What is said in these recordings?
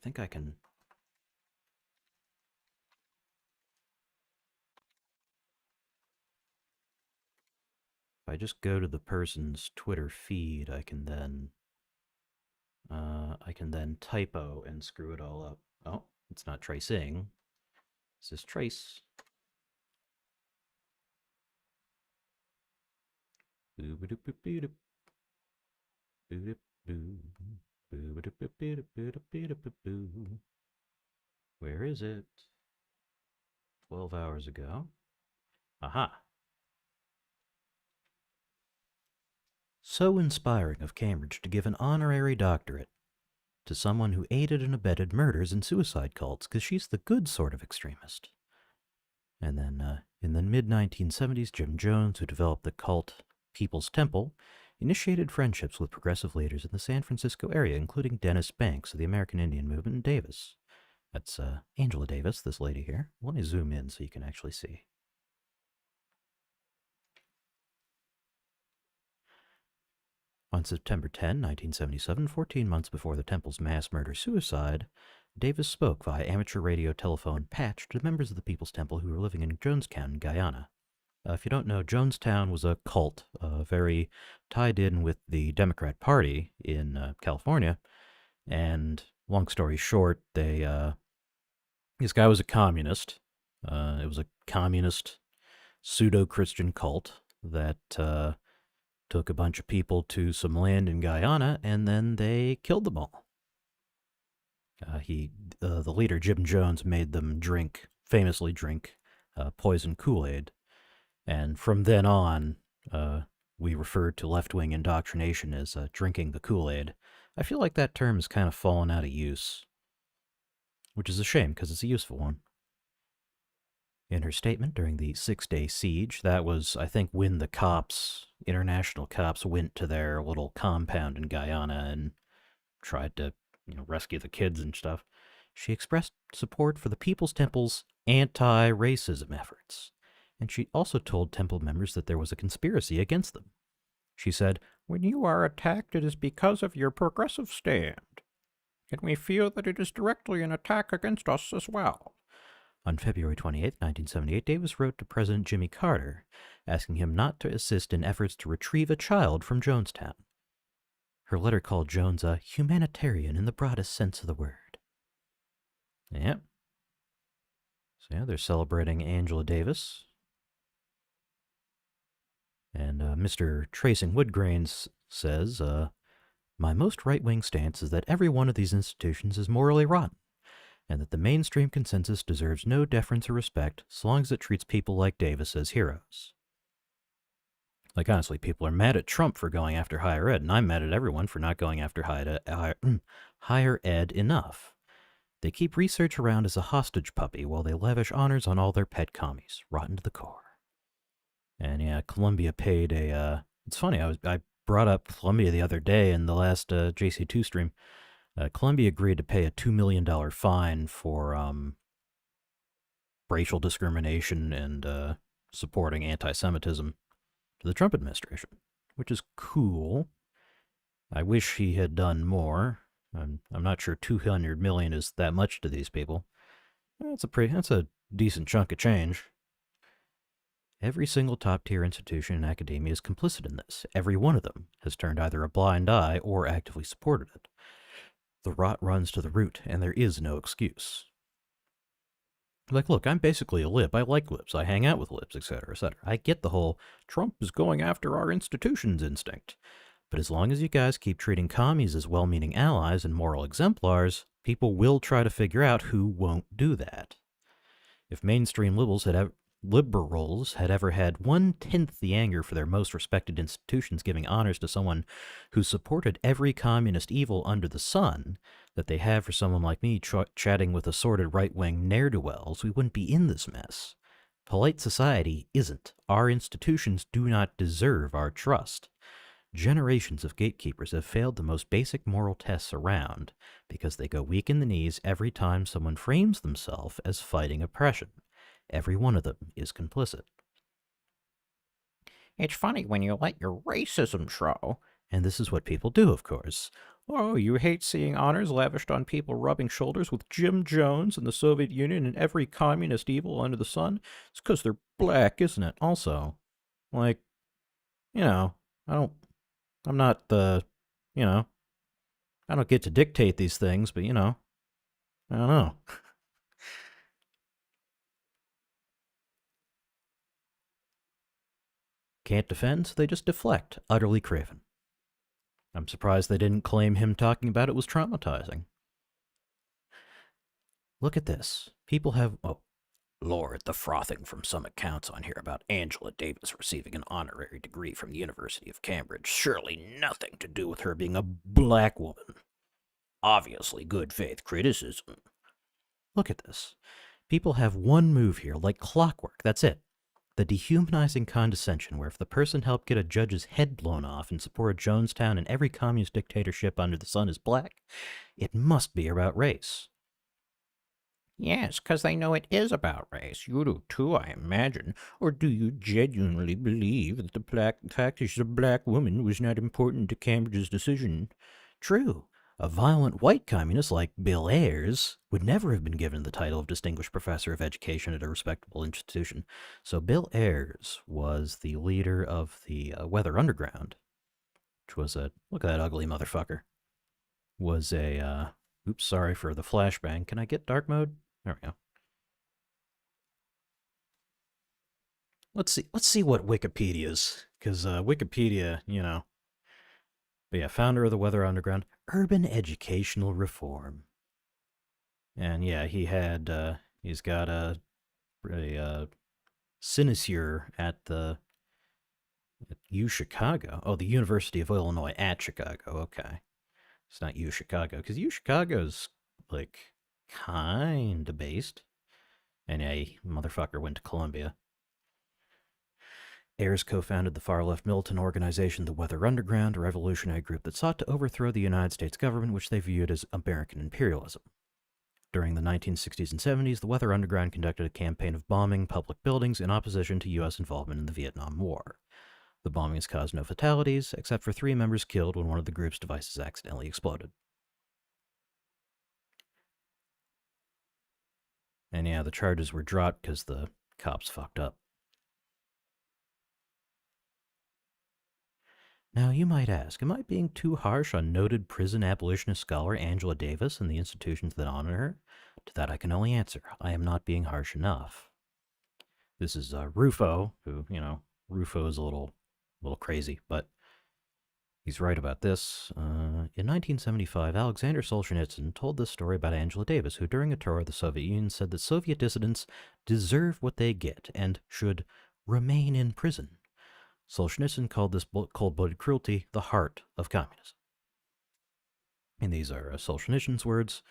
think I can... If I just go to the person's Twitter feed, I can then typo and screw it all up. Oh, it's not tracing. This is trace. Where is it? 12 hours ago. Aha. So inspiring of Cambridge to give an honorary doctorate to someone who aided and abetted murders and suicide cults, because she's the good sort of extremist. And then in the mid-1970s, Jim Jones, who developed the cult People's Temple, initiated friendships with progressive leaders in the San Francisco area, including Dennis Banks of the American Indian Movement and Davis. That's Angela Davis, this lady here. Let me zoom in so you can actually see. On September 10, 1977, 14 months before the temple's mass murder-suicide, Davis spoke via amateur radio telephone patch to members of the People's Temple who were living in Jonestown, Guyana. If you don't know, Jonestown was a cult, very tied in with the Democrat Party in California. And long story short, this guy was a communist. It was a communist pseudo-Christian cult that took a bunch of people to some land in Guyana, and then they killed them all. The leader, Jim Jones, made them famously drink poison Kool-Aid. And from then on, we referred to left-wing indoctrination as drinking the Kool-Aid. I feel like that term has kind of fallen out of use, which is a shame because it's a useful one. In her statement during the 6-day siege, that was, I think, when the international cops, went to their little compound in Guyana and tried to, rescue the kids and stuff, she expressed support for the People's Temple's anti-racism efforts. And she also told temple members that there was a conspiracy against them. She said, "When you are attacked, it is because of your progressive stand. And we feel that it is directly an attack against us as well." On February 28, 1978, Davis wrote to President Jimmy Carter, asking him not to assist in efforts to retrieve a child from Jonestown. Her letter called Jones a humanitarian in the broadest sense of the word. Yep. So yeah, they're celebrating Angela Davis. And Mr. Tracing Woodgrains says, "My most right-wing stance is that every one of these institutions is morally rotten, and that the mainstream consensus deserves no deference or respect so long as it treats people like Davis as heroes." Like, honestly, people are mad at Trump for going after higher ed, and I'm mad at everyone for not going after higher ed enough. They keep research around as a hostage puppy while they lavish honors on all their pet commies, rotten to the core. And yeah, Columbia paid it's funny, I brought up Columbia the other day in the last JC2 stream. Columbia agreed to pay a $2 million fine for racial discrimination and supporting anti-Semitism to the Trump administration, which is cool. I wish he had done more. I'm not sure $200 million is that much to these people. That's a decent chunk of change. Every single top-tier institution in academia is complicit in this. Every one of them has turned either a blind eye or actively supported it. The rot runs to the root, and there is no excuse. Like, look, I'm basically a lib. I like libs. I hang out with libs, etc., etc. I get the whole Trump is going after our institutions instinct. But as long as you guys keep treating commies as well-meaning allies and moral exemplars, people will try to figure out who won't do that. If mainstream liberals had ever had 1/10 the anger for their most respected institutions giving honors to someone who supported every communist evil under the sun that they have for someone like me chatting with assorted right-wing ne'er-do-wells, we wouldn't be in this mess. Polite society isn't. Our institutions do not deserve our trust. Generations of gatekeepers have failed the most basic moral tests around because they go weak in the knees every time someone frames themselves as fighting oppression. Every one of them is complicit. It's funny when you let your racism show. And this is what people do, of course. Oh, you hate seeing honors lavished on people rubbing shoulders with Jim Jones and the Soviet Union and every communist evil under the sun? It's because they're black, isn't it? Also, like, you know, I don't, I'm not the, you know, I don't get to dictate these things, but, I don't know. Can't defend, so they just deflect. Utterly craven. I'm surprised they didn't claim him talking about it was traumatizing. Look at this. People have. Oh, Lord, the frothing from some accounts on here about Angela Davis receiving an honorary degree from the University of Cambridge. Surely nothing to do with her being a black woman. Obviously, good faith criticism. Look at this. People have one move here, like clockwork. That's it. The dehumanizing condescension, where if the person helped get a judge's head blown off in support of Jonestown and every communist dictatorship under the sun is black, it must be about race. Yes, 'cause they know it is about race. You do too, I imagine. Or do you genuinely believe that the fact that she's a black woman was not important to Cambridge's decision? True. A violent white communist like Bill Ayers would never have been given the title of Distinguished Professor of Education at a respectable institution. So Bill Ayers was the leader of the Weather Underground, which was a, look at that ugly motherfucker, was a, oops, sorry for the flashbang. Can I get dark mode? There we go. Let's see what Wikipedia's, because Wikipedia, But yeah, founder of the Weather Underground, urban educational reform. And yeah, he's got a sinecure at the at U Chicago. Oh, the University of Illinois at Chicago. Okay, it's not U Chicago because U Chicago's like kind of based. And a motherfucker went to Columbia. Ayers co-founded the far-left militant organization, the Weather Underground, a revolutionary group that sought to overthrow the United States government, which they viewed as American imperialism. During the 1960s and 70s, the Weather Underground conducted a campaign of bombing public buildings in opposition to U.S. involvement in the Vietnam War. The bombings caused no fatalities, except for 3 members killed when one of the group's devices accidentally exploded. And yeah, the charges were dropped because the cops fucked up. Now, you might ask, am I being too harsh on noted prison abolitionist scholar Angela Davis and the institutions that honor her? To that I can only answer, I am not being harsh enough. This is Rufo, who, Rufo is a little crazy, but he's right about this. In 1975, Alexander Solzhenitsyn told this story about Angela Davis, who during a tour of the Soviet Union said that Soviet dissidents deserve what they get and should remain in prison. Solzhenitsyn called this cold-blooded cruelty the heart of communism. And these are Solzhenitsyn's words.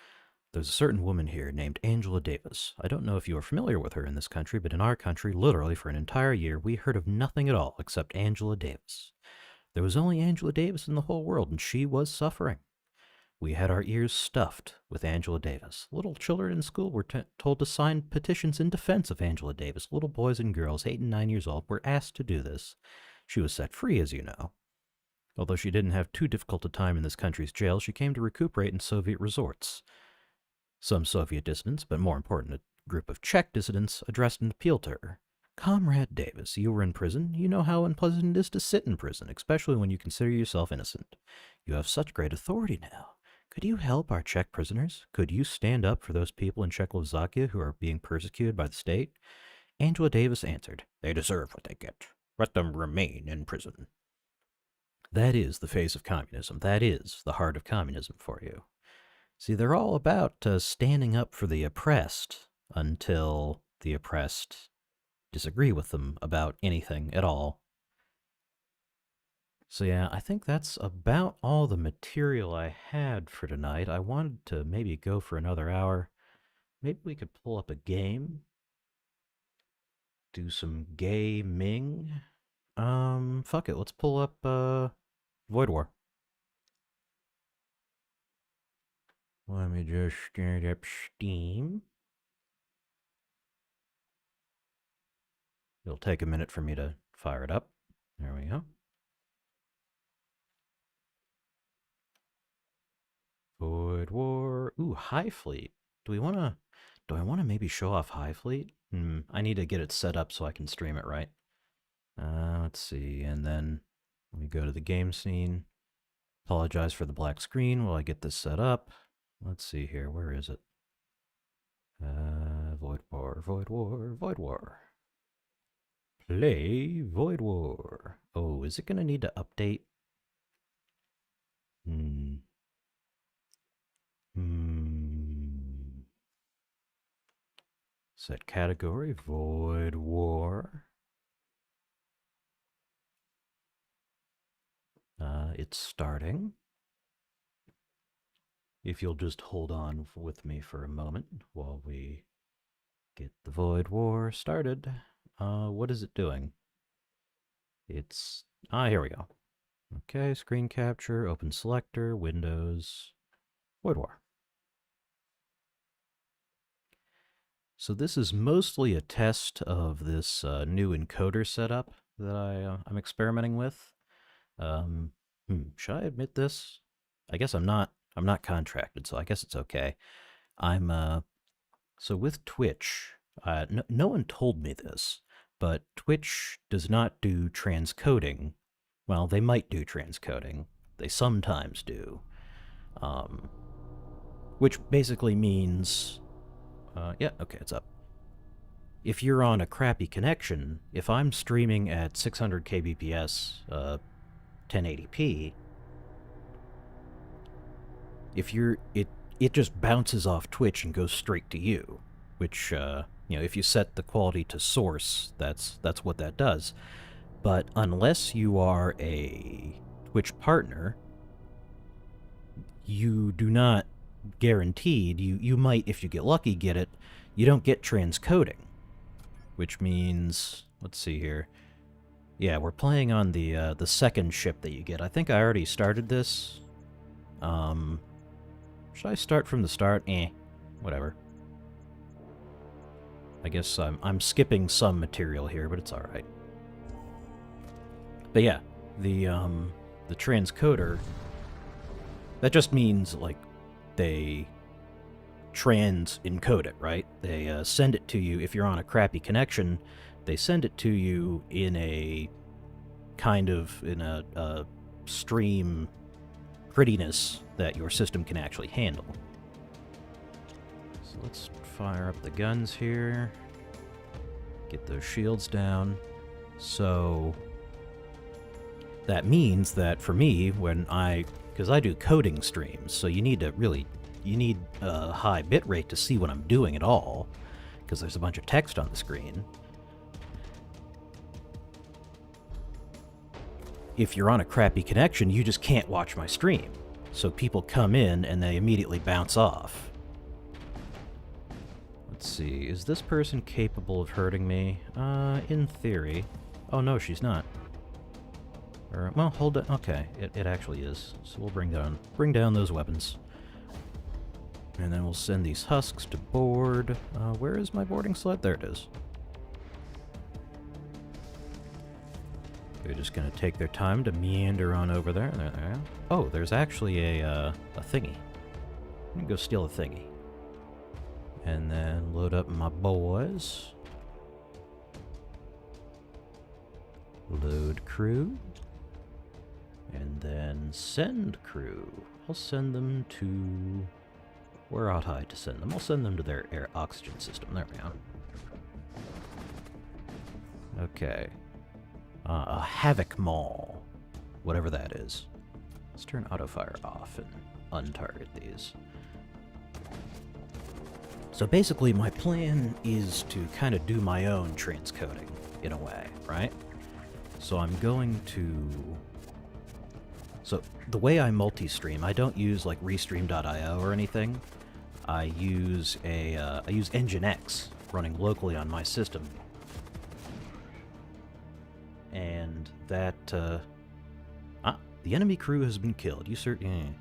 There's a certain woman here named Angela Davis. I don't know if you are familiar with her in this country, but in our country, literally for an entire year, we heard of nothing at all except Angela Davis. There was only Angela Davis in the whole world, and she was suffering. We had our ears stuffed with Angela Davis. Little children in school were told to sign petitions in defense of Angela Davis. Little boys and girls, 8 and 9 years old, were asked to do this. She was set free, as you know. Although she didn't have too difficult a time in this country's jail, she came to recuperate in Soviet resorts. Some Soviet dissidents, but more important, a group of Czech dissidents, addressed an appeal to her. Comrade Davis, you were in prison. You know how unpleasant it is to sit in prison, especially when you consider yourself innocent. You have such great authority now. Could you help our Czech prisoners? Could you stand up for those people in Czechoslovakia who are being persecuted by the state? Angela Davis answered, they deserve what they get. Let them remain in prison. That is the face of communism. That is the heart of communism for you. See, they're all about standing up for the oppressed until the oppressed disagree with them about anything at all. So yeah, I think that's about all the material I had for tonight. I wanted to maybe go for another hour. Maybe we could pull up a game. Do some gaming. Fuck it. Let's pull up Void War. Let me just start up Steam. It'll take a minute for me to fire it up. There we go. Void War. Ooh, High Fleet. Do I wanna maybe show off High Fleet? I need to get it set up so I can stream it right. Let's see, and then let me go to the game scene. Apologize for the black screen while I get this set up. Let's see here, where is it? Void War, Void War, Void War. Play Void War. Oh, is it gonna need to update? Set category, Void War. It's starting. If you'll just hold on with me for a moment while we get the Void War started. What is it doing? It's... here we go. Okay, screen capture, open selector, Windows, Void War. So this is mostly a test of this new encoder setup that I'm experimenting with. Should I admit this? I guess I'm not contracted, so I guess it's okay. So with Twitch, no one told me this, but Twitch does not do transcoding. Well, they might do transcoding. They sometimes do. Which basically means, yeah, okay, it's up. If you're on a crappy connection, if I'm streaming at 600 kbps, 1080p, it just bounces off Twitch and goes straight to you, which, if you set the quality to source, that's what that does. But unless you are a Twitch partner, you do not guaranteed, you might, if you get lucky, get it. You don't get transcoding, which means, let's see here. Yeah, we're playing on the second ship that you get. I think I already started this. Should I start from the start? Whatever. I guess I'm skipping some material here, but it's all right. But yeah, the transcoder, that just means, like, they trans-encode it, right? They send it to you. If you're on a crappy connection, they send it to you in a kind of, in a stream prettiness that your system can actually handle. So let's fire up the guns here. Get those shields down. So that means that for me, when because I do coding streams, so you need a high bitrate to see what I'm doing at all, because there's a bunch of text on the screen. If you're on a crappy connection, you just can't watch my stream. So people come in and they immediately bounce off. Let's see, is this person capable of hurting me? In theory. Oh no, she's not. Well, hold it. Okay, it actually is. So we'll bring down those weapons. And then we'll send these husks to board. Where is my boarding sled? There it is. They're just gonna take their time to meander on over there. There. Oh, there's actually a thingy. I'm gonna go steal a thingy. And then load up my boys. Load crew. And then send crew. I'll send them to... Where ought I to send them? I'll send them to their air oxygen system. There we go. Okay. A Havoc Maul. Whatever that is. Let's turn autofire off and untarget these. So basically my plan is to kind of do my own transcoding, in a way, right? So I'm going to... So the way I multi-stream, I don't use like Restream.io or anything. I use Nginx running locally on my system. And that, the enemy crew has been killed. You certainly...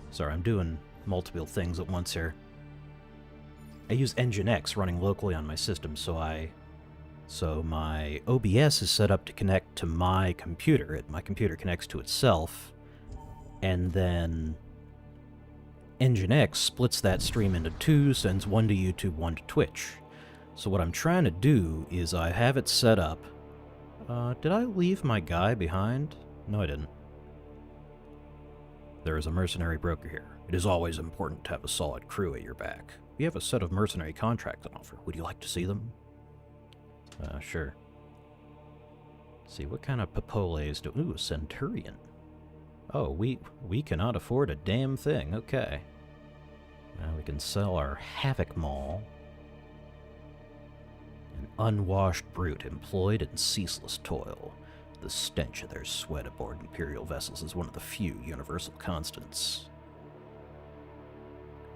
Sorry, I'm doing multiple things at once here. I use Nginx running locally on my system, so my OBS is set up to connect to my computer. My computer connects to itself, and then Nginx splits that stream into two, sends one to YouTube, one to Twitch. So what I'm trying to do is I have it set up. Did I leave my guy behind? No, I didn't. There is a mercenary broker here. It is always important to have a solid crew at your back. We have a set of mercenary contracts on offer. Would you like to see them? Sure. Let's see, what kind of papoles do... Ooh, a Centurion. Oh, we cannot afford a damn thing. Okay. Now we can sell our Havoc Maul. An unwashed brute employed in ceaseless toil. The stench of their sweat aboard Imperial vessels is one of the few universal constants.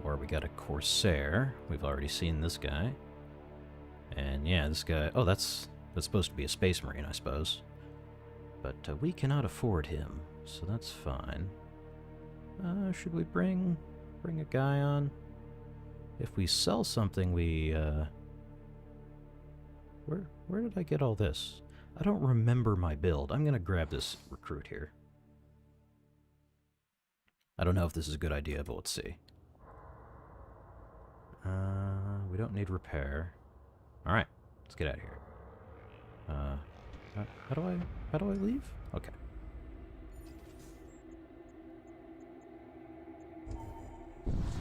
Or we got a Corsair. We've already seen this guy. And yeah, this guy... Oh, that's supposed to be a Space Marine, I suppose. But we cannot afford him, so that's fine. Should we bring a guy on? If we sell something, we... Where did I get all this? I don't remember my build. I'm gonna grab this recruit here. I don't know if this is a good idea, but let's see. We don't need repair. Alright, let's get out of here. How do I leave? Okay.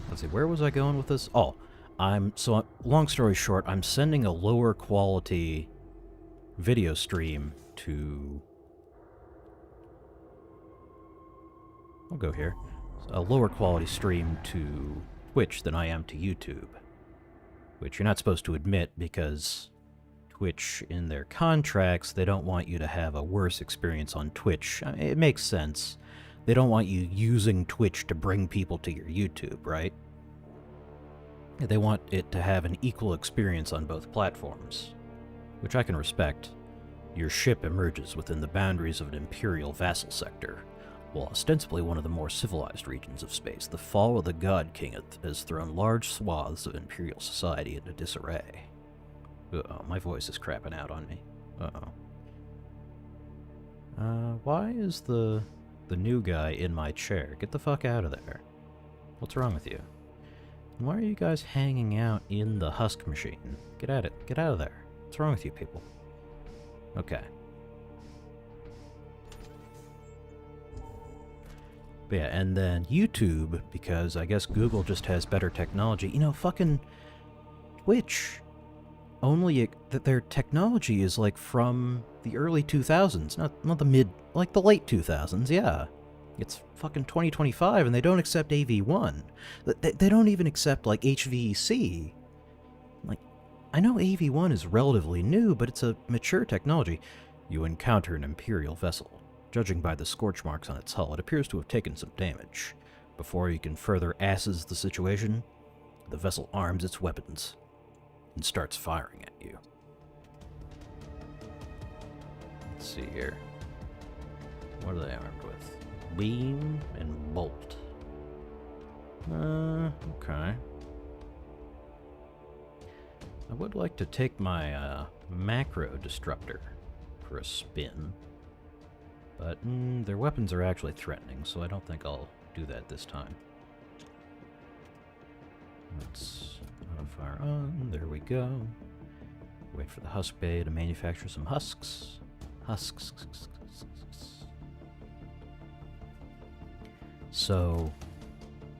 Let's see, where was I going with this? Oh, long story short, I'm sending a lower quality video stream to... I'll go here. A lower quality stream to Twitch than I am to YouTube. Which you're not supposed to admit because Twitch, in their contracts, they don't want you to have a worse experience on Twitch. I mean, it makes sense. They don't want you using Twitch to bring people to your YouTube, right? They want it to have an equal experience on both platforms, which I can respect. Your ship emerges within the boundaries of an Imperial vassal sector. While ostensibly one of the more civilized regions of space, the fall of the God King has thrown large swaths of Imperial society into disarray. Uh-oh, my voice is crapping out on me. Uh-oh. Why is the new guy in my chair? Get the fuck out of there. What's wrong with you? Why are you guys hanging out in the husk machine? Get at it. Get out of there. What's wrong with you people? Okay. But yeah, and then YouTube, because I guess Google just has better technology. You know, fucking Twitch, only that their technology is like from the early 2000s, not the mid, like the late 2000s, yeah. It's fucking 2025 and they don't accept AV1. They don't even accept like HVC. Like, I know AV1 is relatively new, but it's a mature technology. You encounter an Imperial vessel. Judging by the scorch marks on its hull, it appears to have taken some damage. Before you can further assess the situation, the vessel arms its weapons and starts firing at you. Let's see here. What are they armed with? Beam and bolt. Okay. I would like to take my macro disruptor for a spin. But their weapons are actually threatening, so I don't think I'll do that this time. Let's fire on. There we go. Wait for the husk bay to manufacture some husks. Husks. So,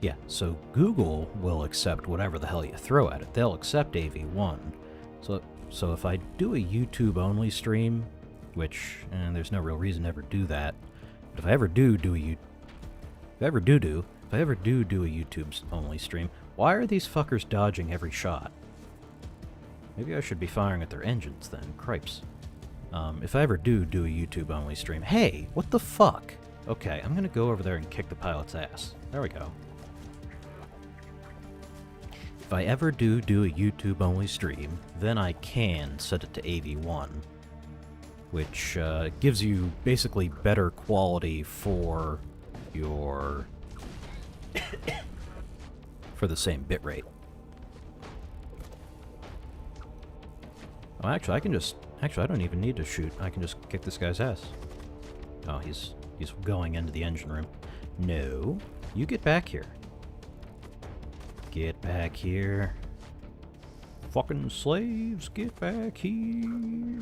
yeah, so Google will accept whatever the hell you throw at it. They'll accept AV1. So if I do a YouTube-only stream, which there's no real reason to ever do that, but if I ever do a YouTube-only stream, why are these fuckers dodging every shot? Maybe I should be firing at their engines then. Cripes. If I ever do a YouTube-only stream... Hey! What the fuck? Okay, I'm gonna go over there and kick the pilot's ass. There we go. If I ever do a YouTube-only stream, then I can set it to AV1, which gives you basically better quality for your... for the same bitrate. Oh, actually, I don't even need to shoot. I can just kick this guy's ass. Oh, he's going into the engine room. No. You get back here. Get back here. Fucking slaves, get back here.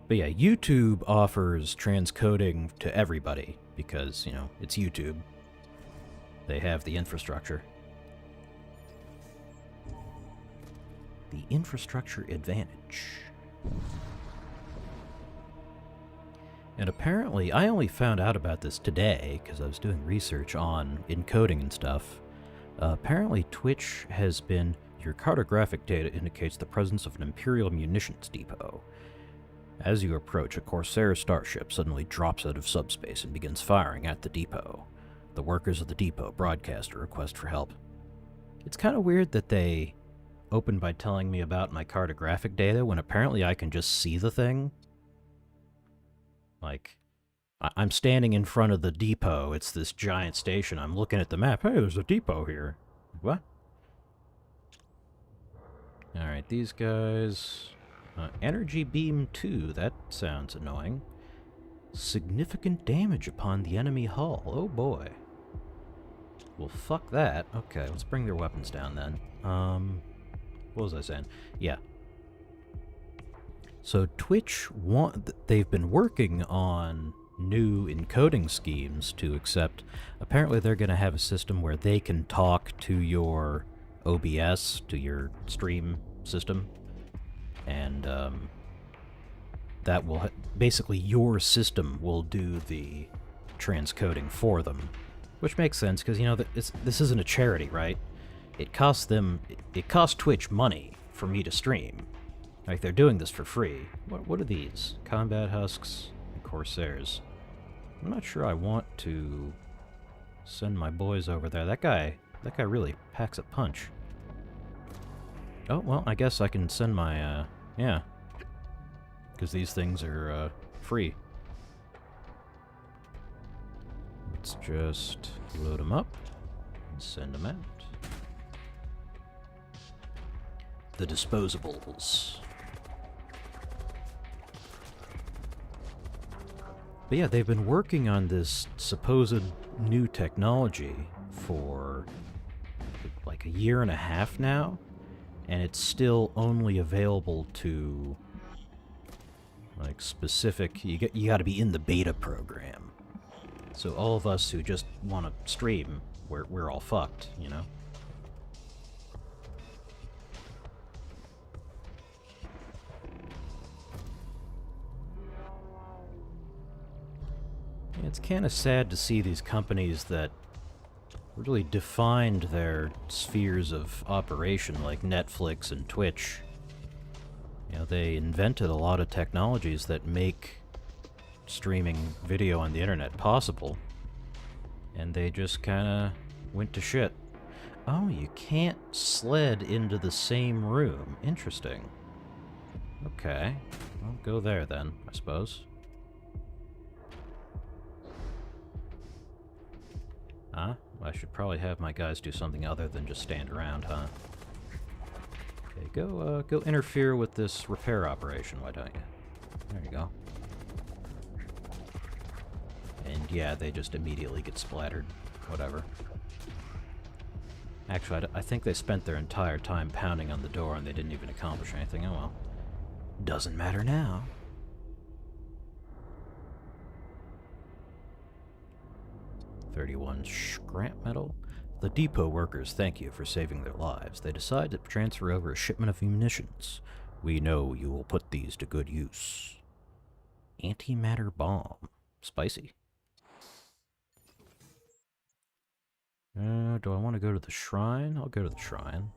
But yeah, YouTube offers transcoding to everybody because, you know, it's YouTube. They have the infrastructure. The infrastructure advantage. And apparently, I only found out about this today because I was doing research on encoding and stuff. Apparently, Twitch has been... Your cartographic data indicates the presence of an Imperial munitions depot. As you approach, a Corsair starship suddenly drops out of subspace and begins firing at the depot. The workers of the depot broadcast a request for help. It's kind of weird that they opened by telling me about my cartographic data when apparently I can just see the thing. Like, I'm standing in front of the depot. It's this giant station. I'm looking at the map. Hey, there's a depot here. What? Alright, these guys... Energy Beam 2, that sounds annoying. Significant damage upon the enemy hull. Oh boy. Well, fuck that. Okay, let's bring their weapons down then. What was I saying? Yeah. So Twitch, they've been working on new encoding schemes to accept... Apparently they're going to have a system where they can talk to your OBS, to your stream system. And that will basically your system will do the transcoding for them, which makes sense because, you know, this isn't a charity, right? It costs them, it costs Twitch money for me to stream. Like, they're doing this for free. What are these? Combat Husks and Corsairs. I'm not sure I want to send my boys over there. That guy really packs a punch. Oh, well, I guess I can send my, yeah. Because these things are, free. Let's just load them up and send them out. The disposables. But yeah, they've been working on this supposed new technology for like a year and a half now. And it's still only available to, like, specific... You gotta be in the beta program. So all of us who just want to stream, we're all fucked, you know? It's kind of sad to see these companies that really defined their spheres of operation, like Netflix and Twitch. You know, they invented a lot of technologies that make streaming video on the internet possible, and they just kinda went to shit. Oh, you can't sled into the same room. Interesting. Okay. Well, go there then, I suppose. Huh? I should probably have my guys do something other than just stand around, huh? Okay, go interfere with this repair operation, why don't you? There you go. And yeah, they just immediately get splattered. Whatever. Actually, I think they spent their entire time pounding on the door and they didn't even accomplish anything. Oh well. Doesn't matter now. $31 scrap metal. The depot workers thank you for saving their lives. They decide to transfer over a shipment of munitions. We know you will put these to good use. Antimatter bomb. Spicy. Do I want to go to the shrine? I'll go to the shrine.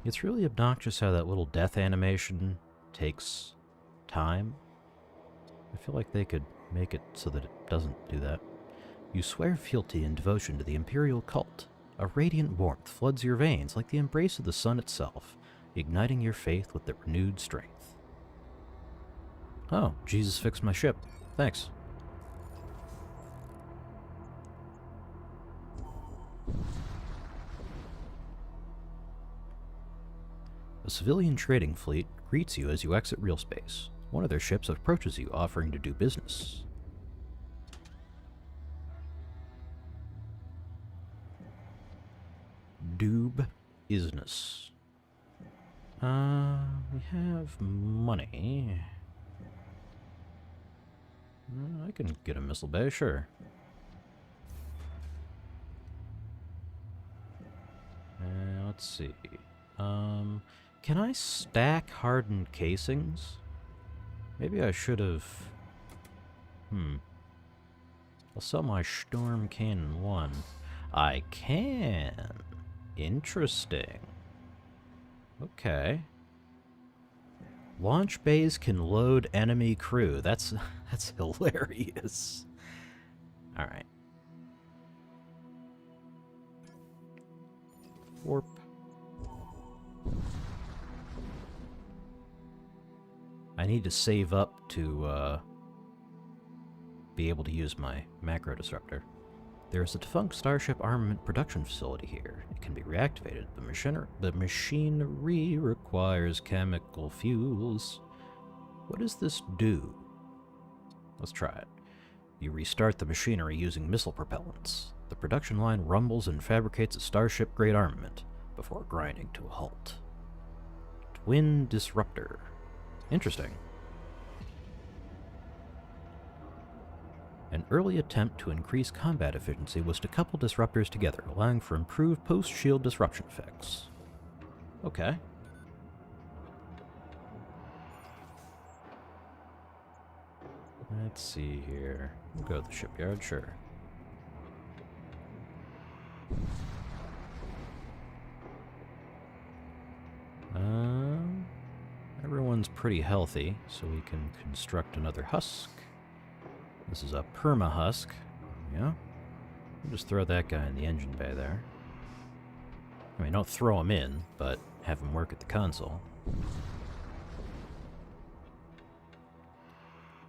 It's really obnoxious how that little death animation takes time. I feel like they could make it so that it doesn't do that. You swear fealty and devotion to the Imperial cult. A radiant warmth floods your veins like the embrace of the sun itself, igniting your faith with the renewed strength. Oh, Jesus fixed my ship. Thanks. A civilian trading fleet greets you as you exit real space. One of their ships approaches you, offering to do business. Doob Isness. We have money. I can get a missile bay, sure. Let's see. Can I stack hardened casings? Maybe I should have... I'll sell my Storm Cannon 1. I can. Interesting. Okay. Launch bays can load enemy crew. That's hilarious. All right. Warp. I need to save up to be able to use my macro disruptor. There is a defunct Starship armament production facility here. It can be reactivated. The machinery requires chemical fuels. What does this do? Let's try it. You restart the machinery using missile propellants. The production line rumbles and fabricates a Starship-grade armament before grinding to a halt. Twin Disruptor. Interesting. An early attempt to increase combat efficiency was to couple disruptors together, allowing for improved post-shield disruption effects. Okay. Let's see here. We'll go to the shipyard, sure. Everyone's pretty healthy, so we can construct another husk. This is a perma-husk. Yeah. We'll just throw that guy in the engine bay there. I mean, don't throw him in, but have him work at the console.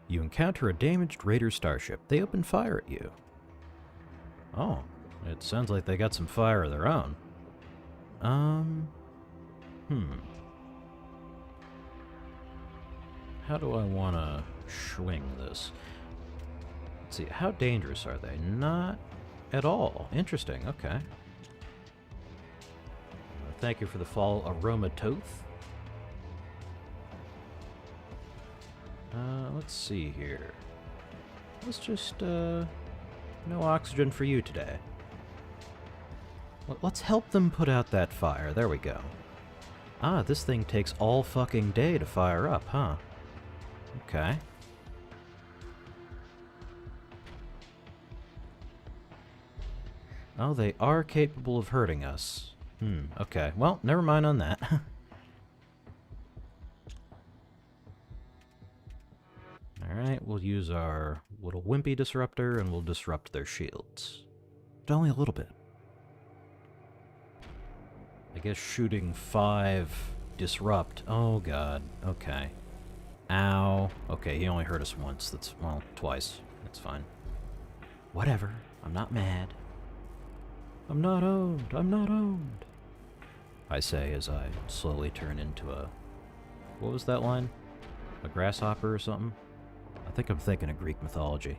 You encounter a damaged Raider starship. They open fire at you. Oh, it sounds like they got some fire of their own. How do I want to swing this? Let's see, how dangerous are they? Not at all. Interesting, okay. Thank you for the fall, Aromatoth. Let's see here. Let's just, no oxygen for you today. Let's help them put out that fire. There we go. Ah, this thing takes all fucking day to fire up, huh? Okay. Oh, they are capable of hurting us. Okay. Well, never mind on that. Alright, we'll use our little wimpy disruptor and we'll disrupt their shields. But only a little bit. I guess shooting 5 disrupt. Oh god. Okay. Ow. Okay, he only hurt us once. That's, well, twice. That's fine. Whatever. I'm not mad. I'm not owned. I'm not owned. I say as I slowly turn into a... What was that line? A grasshopper or something? I think I'm thinking of Greek mythology,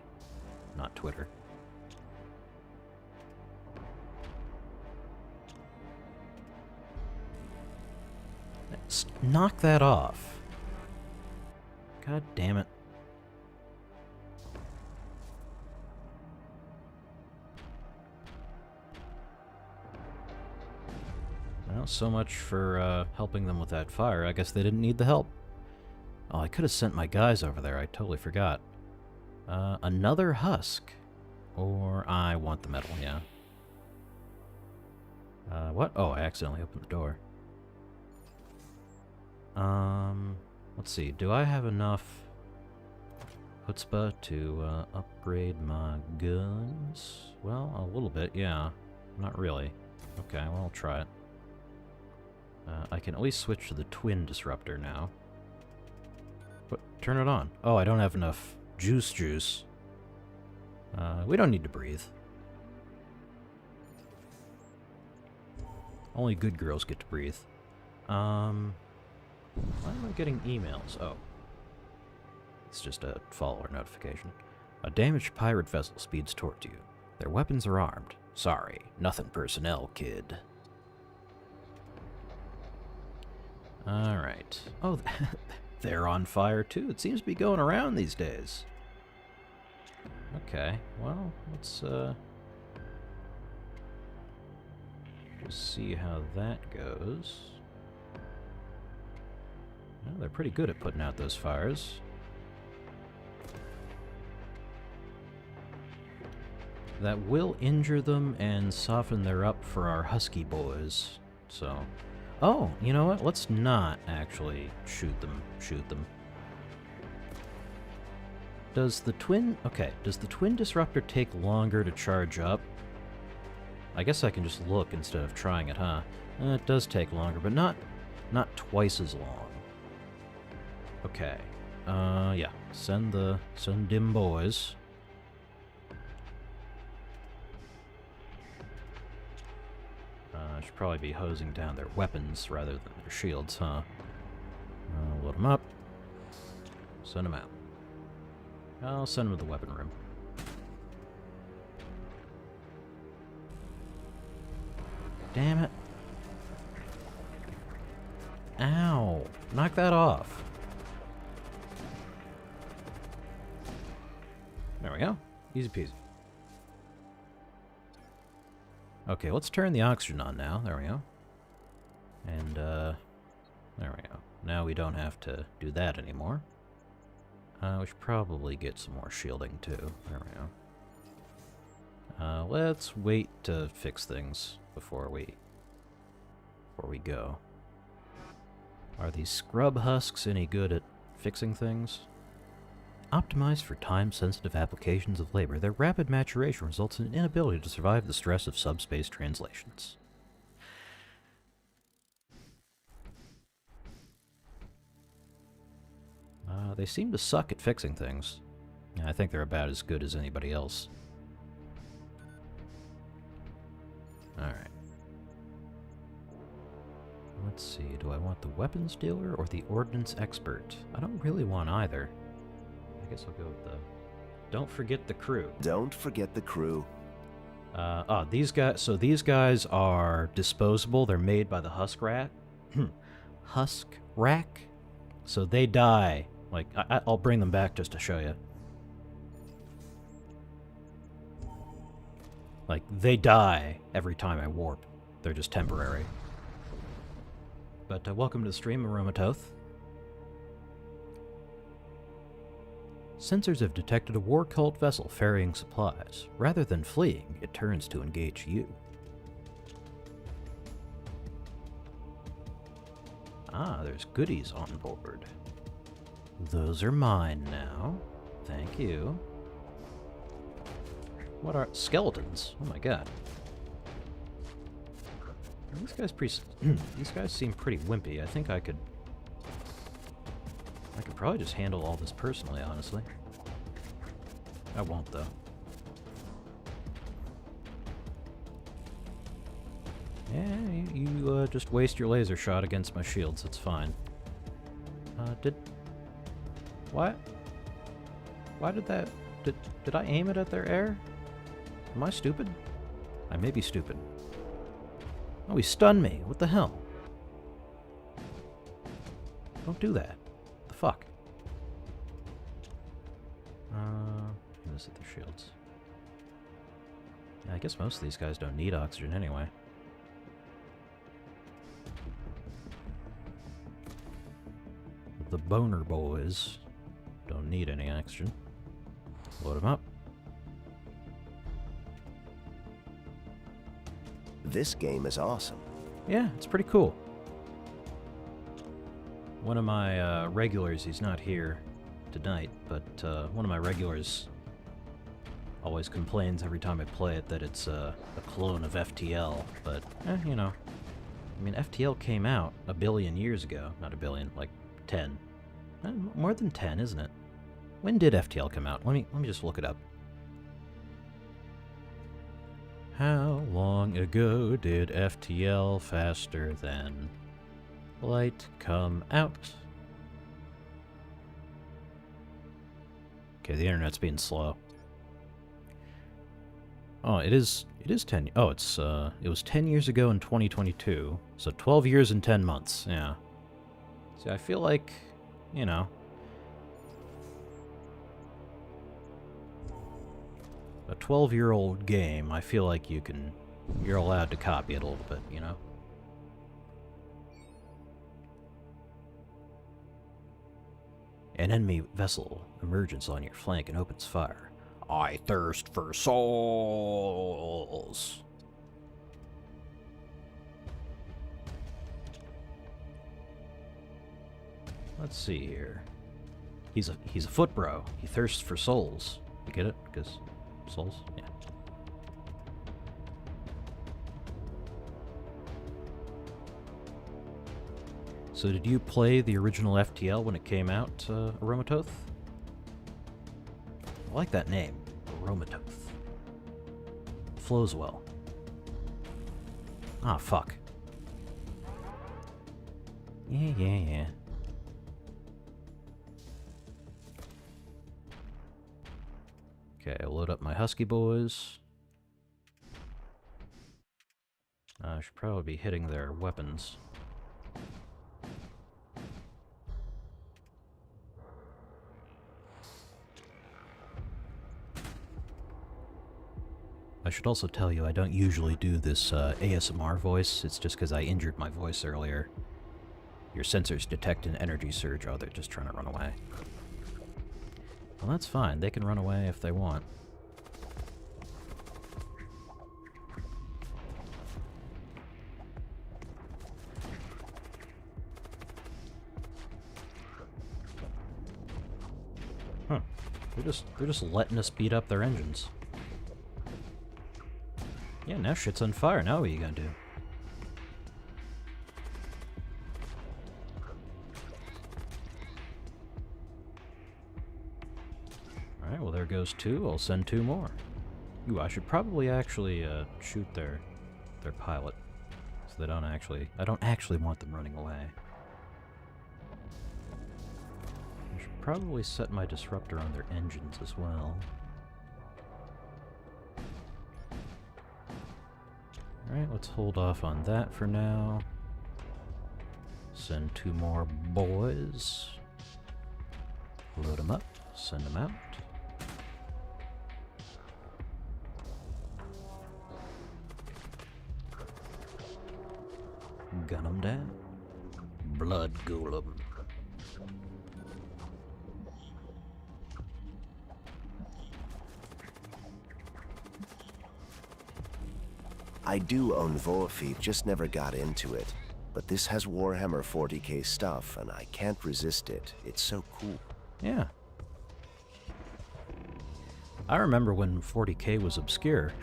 not Twitter. Knock that off. God damn it. Well, so much for helping them with that fire. I guess they didn't need the help. Oh, I could have sent my guys over there. I totally forgot. Another husk. Or I want the metal, yeah. What? Oh, I accidentally opened the door. Let's see. Do I have enough chutzpah to upgrade my guns? Well, a little bit, yeah. Not really. Okay, well, I'll try it. I can at least switch to the twin disruptor now. But turn it on. Oh, I don't have enough juice. We don't need to breathe. Only good girls get to breathe. Why am I getting emails? Oh. It's just a follower notification. A damaged pirate vessel speeds towards you. Their weapons are armed. Sorry, nothing personnel, kid. Alright. Oh, they're on fire too. It seems to be going around these days. Okay, well, let's just see how that goes. Well, they're pretty good at putting out those fires. That will injure them and soften their up for our husky boys. So, oh, you know what? Let's not actually shoot them. Does the twin disruptor take longer to charge up? I guess I can just look instead of trying it, huh? It does take longer, but not twice as long. Okay. Yeah. Send them boys. I should probably be hosing down their weapons rather than their shields, huh? Load them up. Send them out. I'll send them to the weapon room. Damn it. Ow. Knock that off. There we go. Easy peasy. Okay, let's turn the oxygen on now. There we go. And, there we go. Now we don't have to do that anymore. We should probably get some more shielding, too. There we go. Let's wait to fix things before we go. Are these scrub husks any good at fixing things? Optimized for time-sensitive applications of labor, their rapid maturation results in an inability to survive the stress of subspace translations. They seem to suck at fixing things. I think they're about as good as anybody else. Alright. Let's see, do I want the weapons dealer or the ordnance expert? I don't really want either. I guess I'll go with the... Don't forget the crew. Don't forget the crew. These guys... So these guys are disposable. They're made by the Husk Rack. Husk Rack? So they die. Like, I'll bring them back just to show you. Like, they die every time I warp. They're just temporary. But welcome to the stream, Aromatoth. Sensors have detected a war cult vessel ferrying supplies. Rather than fleeing, it turns to engage you. Ah, there's goodies on board. Those are mine now. Thank you. What are... skeletons? Oh my god. These guys these guys seem pretty wimpy. I think I could probably just handle all this personally, honestly. I won't, though. Yeah, you just waste your laser shot against my shields. It's fine. What? Why did that... Did I aim it at their air? Am I stupid? I may be stupid. Oh, he stunned me. What the hell? Don't do that. What the fuck? This at their shields. Yeah, I guess most of these guys don't need oxygen anyway. The boner boys don't need any oxygen. Load them up. This game is awesome. Yeah, it's pretty cool. One of my regulars, he's not here tonight, but one of my regulars always complains every time I play it that it's a clone of FTL, but, you know. I mean, FTL came out a billion years ago. Not a billion, like 10. More than 10, isn't it? When did FTL come out? Let me just look it up. How long ago did FTL faster than Light, come out. Okay, the internet's being slow. Oh, it is 10. Oh, it was 10 years ago in 2022. So 12 years and 10 months. Yeah. See, I feel like, you know, a 12-year-old game, I feel like you're allowed to copy it a little bit, you know? An enemy vessel emerges on your flank and opens fire. I thirst for souls. Let's see here. He's a foot bro. He thirsts for souls. You get it? Because souls? Yeah. So did you play the original FTL when it came out, Aromatoth? I like that name, Aromatoth. Flows well. Ah, fuck. Yeah. Okay, I'll load up my Husky boys. I should probably be hitting their weapons. I should also tell you I don't usually do this ASMR voice. It's just because I injured my voice earlier. Your sensors detect an energy surge. Oh, they're just trying to run away. Well, that's fine. They can run away if they want. Huh. They're just letting us beat up their engines. Yeah, now shit's on fire. Now what are you gonna do? Alright, well there goes two. I'll send two more. Ooh, I should probably actually shoot their pilot. So they don't actually... I don't actually want them running away. I should probably set my disruptor on their engines as well. Alright, let's hold off on that for now. Send two more boys. Load them up, send them out. Gun them down. Blood golem. I do own Vorfeed, just never got into it. But this has Warhammer 40k stuff, and I can't resist it. It's so cool. Yeah. I remember when 40k was obscure.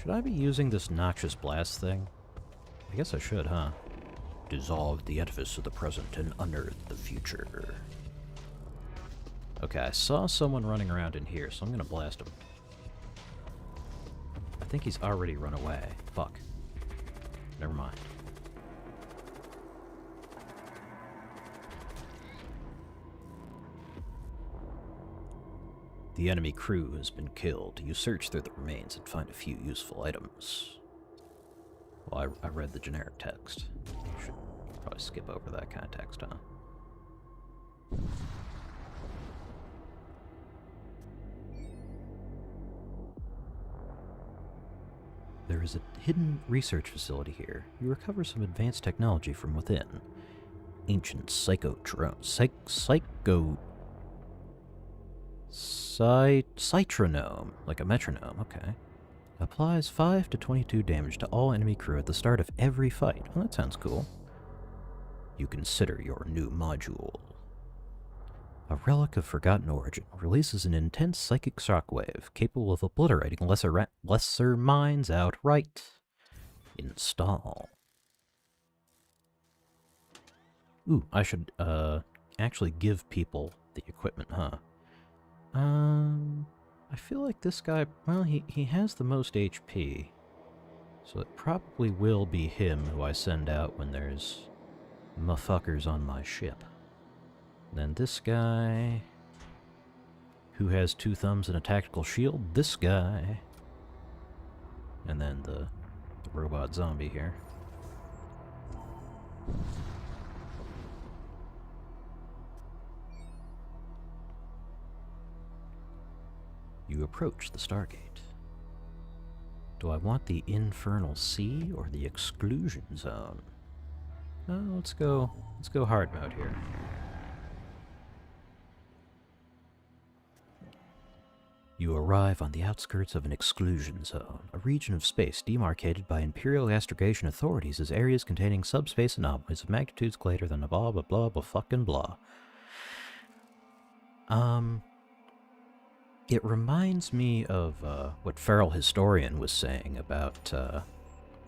Should I be using this noxious blast thing? I guess I should, huh? Dissolve the edifice of the present and unearth the future. Okay, I saw someone running around in here, so I'm gonna blast him. I think he's already run away. Fuck. Never mind. The enemy crew has been killed. You search through the remains and find a few useful items. Well, I read the generic text. You should probably skip over that kind of text, huh? There is a hidden research facility here. You recover some advanced technology from within. Ancient citronome, like a metronome, okay. Applies 5 to 22 damage to all enemy crew at the start of every fight. Well, that sounds cool. You consider your new module. A relic of forgotten origin releases an intense psychic shockwave capable of obliterating lesser minds outright. Install. Ooh, I should actually give people the equipment, huh? I feel like this guy, well, he has the most HP. So it probably will be him who I send out when there's motherfuckers on my ship. Then this guy, who has 2 thumbs and a tactical shield, this guy, and then the robot zombie here. You approach the Stargate. Do I want the Infernal Sea or the Exclusion Zone? Oh, let's go hard mode here. You arrive on the outskirts of an exclusion zone, a region of space demarcated by Imperial astrogation authorities as areas containing subspace anomalies of magnitudes greater than a blah blah blah blah fucking blah. It reminds me of what Feral Historian was saying about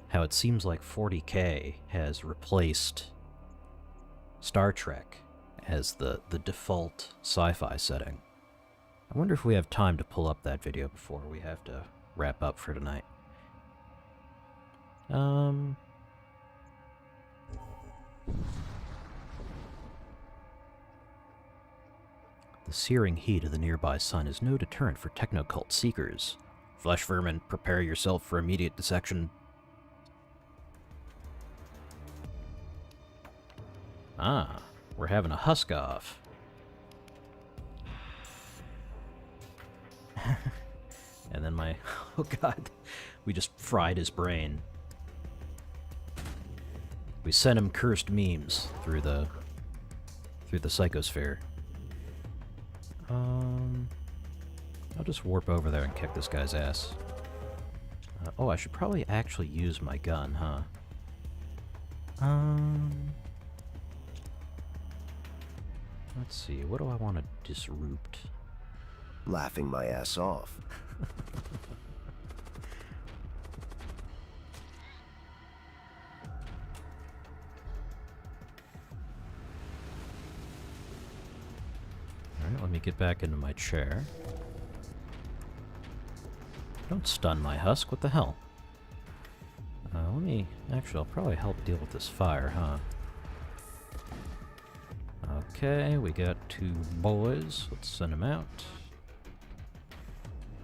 how it seems like 40K has replaced Star Trek as the default sci-fi setting. I wonder if we have time to pull up that video before we have to wrap up for tonight. The searing heat of the nearby sun is no deterrent for technocult seekers. Flesh vermin, prepare yourself for immediate dissection. Ah, we're having a husk-off. And then my... oh god. We just fried his brain. We sent him cursed memes through the psychosphere. I'll just warp over there and kick this guy's ass. Oh, I should probably actually use my gun, huh? Let's see, what do I want to disrupt? Laughing my ass off. Alright, let me get back into my chair. Don't stun my husk, what the hell? Actually, I'll probably help deal with this fire, huh? Okay, we got 2 boys. Let's send them out.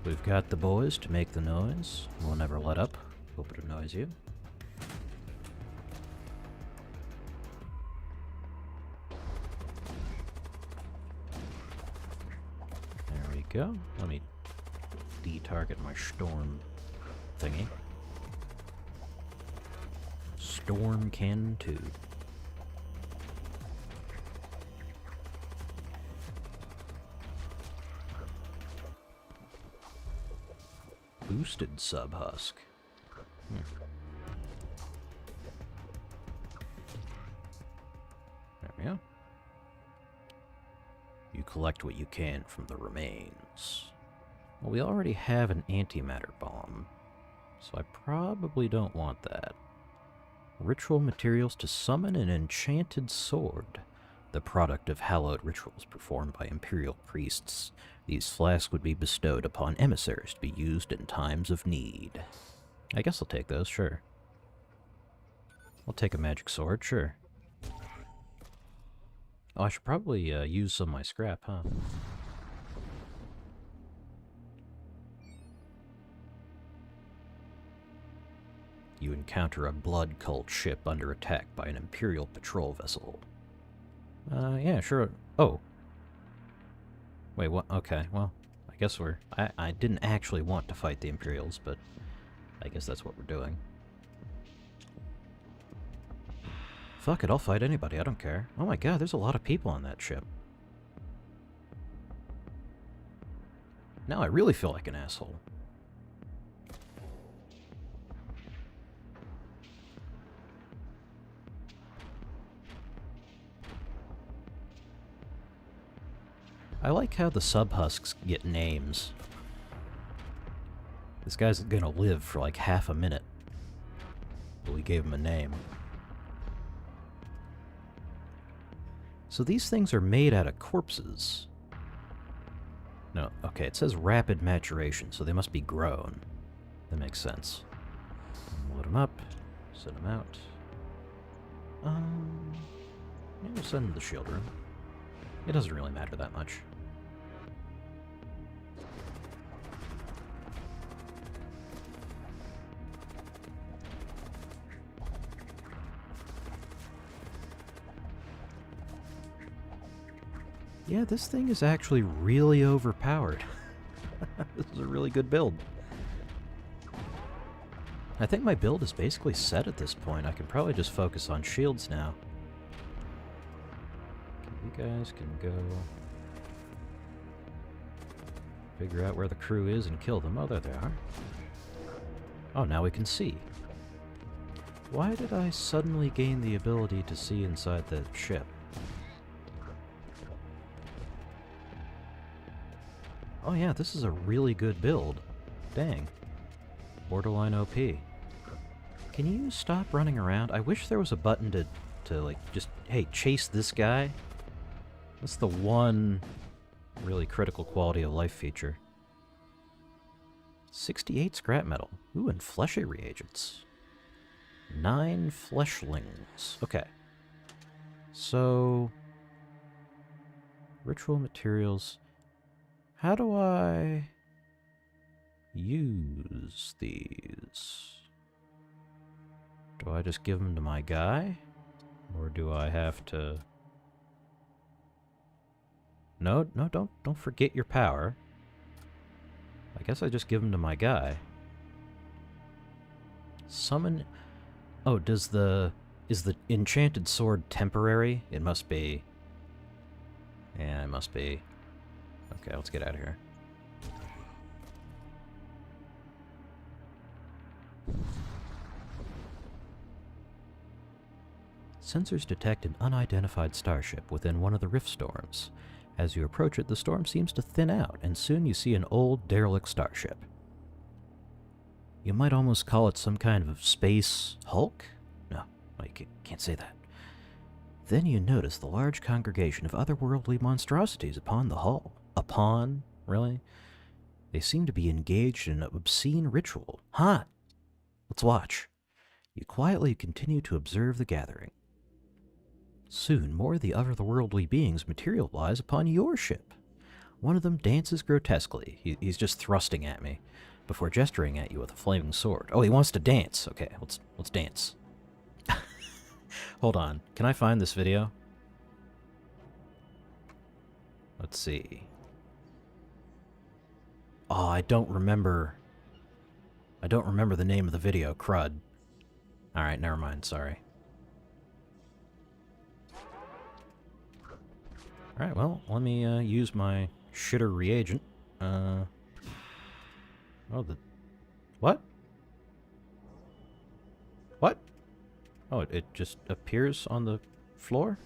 We've got the boys to make the noise. We'll never let up. Hope it annoys you. There we go. Let me de-target my storm thingy. Storm Cannon 2. Boosted Subhusk. There we go. You collect what you can from the remains. Well, we already have an antimatter bomb, so I probably don't want that. Ritual materials to summon an enchanted sword, the product of hallowed rituals performed by Imperial priests. These flasks would be bestowed upon emissaries to be used in times of need. I guess I'll take those, sure. I'll take a magic sword, sure. Oh, I should probably use some of my scrap, huh? You encounter a blood cult ship under attack by an Imperial patrol vessel. Yeah, sure. Oh. Wait, what? Okay, well, I guess I didn't actually want to fight the Imperials, but I guess that's what we're doing. Fuck it, I'll fight anybody, I don't care. Oh my god, there's a lot of people on that ship. Now I really feel like an asshole. I like how the subhusks get names. This guy's gonna live for like half a minute, but we gave him a name. So these things are made out of corpses. No, okay, it says rapid maturation, so they must be grown. That makes sense. Load them up. Send them out. Maybe we'll send them to the shield room. It doesn't really matter that much. Yeah, this thing is actually really overpowered. This is a really good build. I think my build is basically set at this point. I can probably just focus on shields now. Okay, you guys can go figure out where the crew is and kill them. Oh, there they are. Oh, now we can see. Why did I suddenly gain the ability to see inside the ship? Oh yeah, this is a really good build. Dang. Borderline OP. Can you stop running around? I wish there was a button to like, just, hey, chase this guy. That's the one really critical quality of life feature. 68 scrap metal. Ooh, and fleshy reagents. 9 fleshlings. Okay. So... ritual materials... How do I use these? Do I just give them to my guy? Or do I have to... No, don't forget your power. I guess I just give them to my guy. Summon... Oh, is the enchanted sword temporary? It must be. Yeah, it must be. Okay, let's get out of here. Sensors detect an unidentified starship within one of the rift storms. As you approach it, the storm seems to thin out, and soon you see an old, derelict starship. You might almost call it some kind of space Hulk? No, you can't say that. Then you notice the large congregation of otherworldly monstrosities upon the hull. Upon? Really? They seem to be engaged in an obscene ritual. Hot! Let's watch. You quietly continue to observe the gathering. Soon, more of the otherworldly beings materialize upon your ship. One of them dances grotesquely. He's just thrusting at me, before gesturing at you with a flaming sword. Oh, he wants to dance. Okay, let's dance. Hold on. Can I find this video? Let's see. Oh, I don't remember the name of the video. Crud. Alright, never mind. Sorry. Alright, well, let me use my shitter reagent. Oh, what? What? Oh, it just appears on the floor?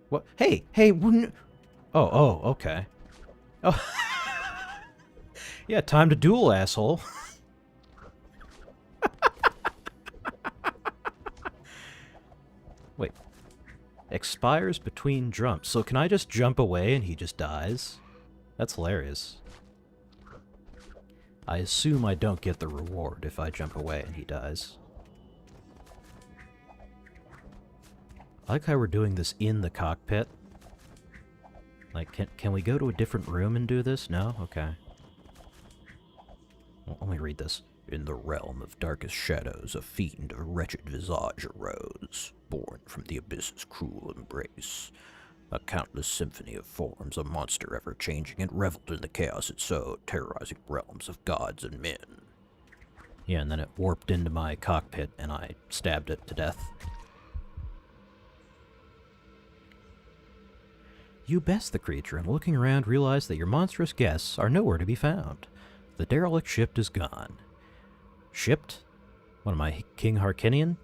What? Hey! Oh, okay. Oh. Yeah, time to duel, asshole. Wait. Expires between jumps. So can I just jump away and he just dies? That's hilarious. I assume I don't get the reward if I jump away and he dies. I like how we're doing this in the cockpit. Like, can we go to a different room and do this? No? Okay. Well, let me read this. In the realm of darkest shadows, a fiend of wretched visage arose, born from the abyss's cruel embrace. A countless symphony of forms, a monster ever-changing, it reveled in the chaos it sowed, terrorizing realms of gods and men. Yeah, and then it warped into my cockpit, and I stabbed it to death. You best the creature, and looking around realize that your monstrous guests are nowhere to be found. The derelict ship is gone. Shipped? What am I, King Harkinian?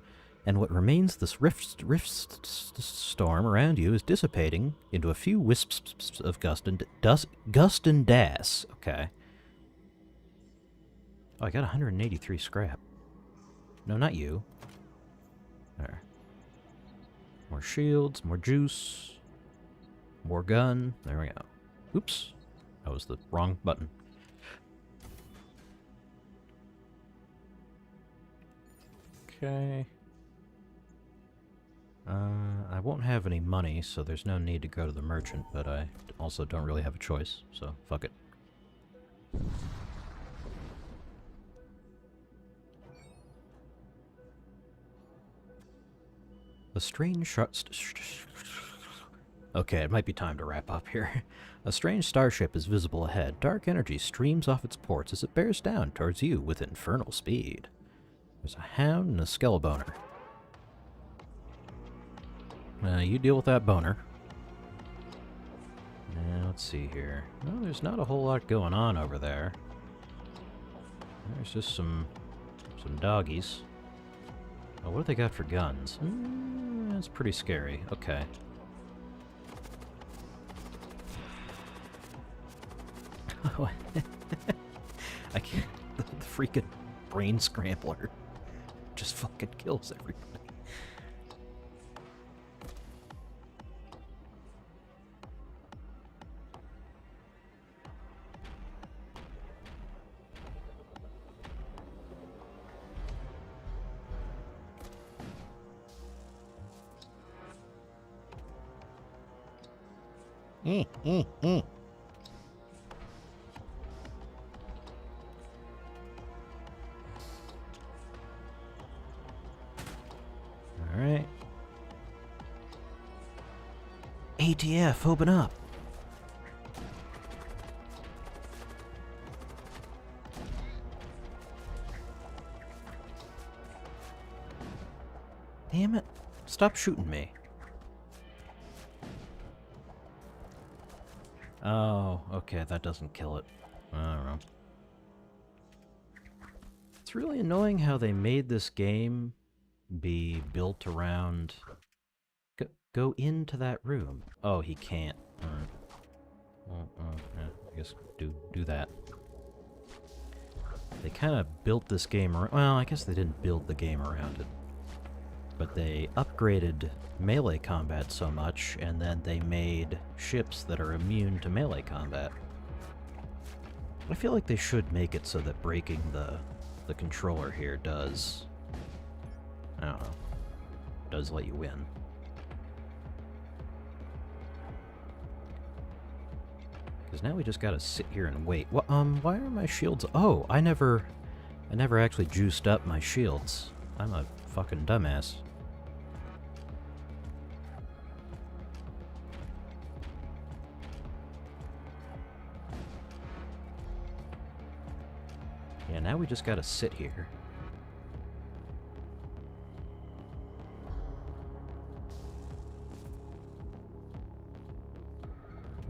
And what remains this rift storm around you is dissipating into a few wisps of gust and das. Okay. Oh, I got 183 scrap. No, not you. There. More shields, more juice, more gun. There we go. Oops. That was the wrong button. Okay. I won't have any money, so there's no need to go to the merchant, but I also don't really have a choice, so fuck it. A strange Okay, it might be time to wrap up here. A strange starship is visible ahead. Dark energy streams off its ports as it bears down towards you with infernal speed. There's a hound and a skellboner. You deal with that boner. Now, let's see here. No, there's not a whole lot going on over there. There's just some doggies. Oh, what do they got for guns? That's pretty scary. Okay. I can't. The freaking brain scrambler just fucking kills everybody. Alright. ATF, open up! Damn it. Stop shooting me. Oh, okay, that doesn't kill it. I don't know. It's really annoying how they made this game be built around... Go into that room. Oh, he can't. Alright. Well, yeah, I guess do that. They kind of built this game around... Well, I guess they didn't build the game around it. But they upgraded melee combat so much, and then they made ships that are immune to melee combat. I feel like they should make it so that breaking the controller here does... I don't know. Does let you win. Because now we just gotta sit here and wait. Well, why are my shields... Oh, I never actually juiced up my shields. I'm a fucking dumbass. Yeah, now we just gotta sit here.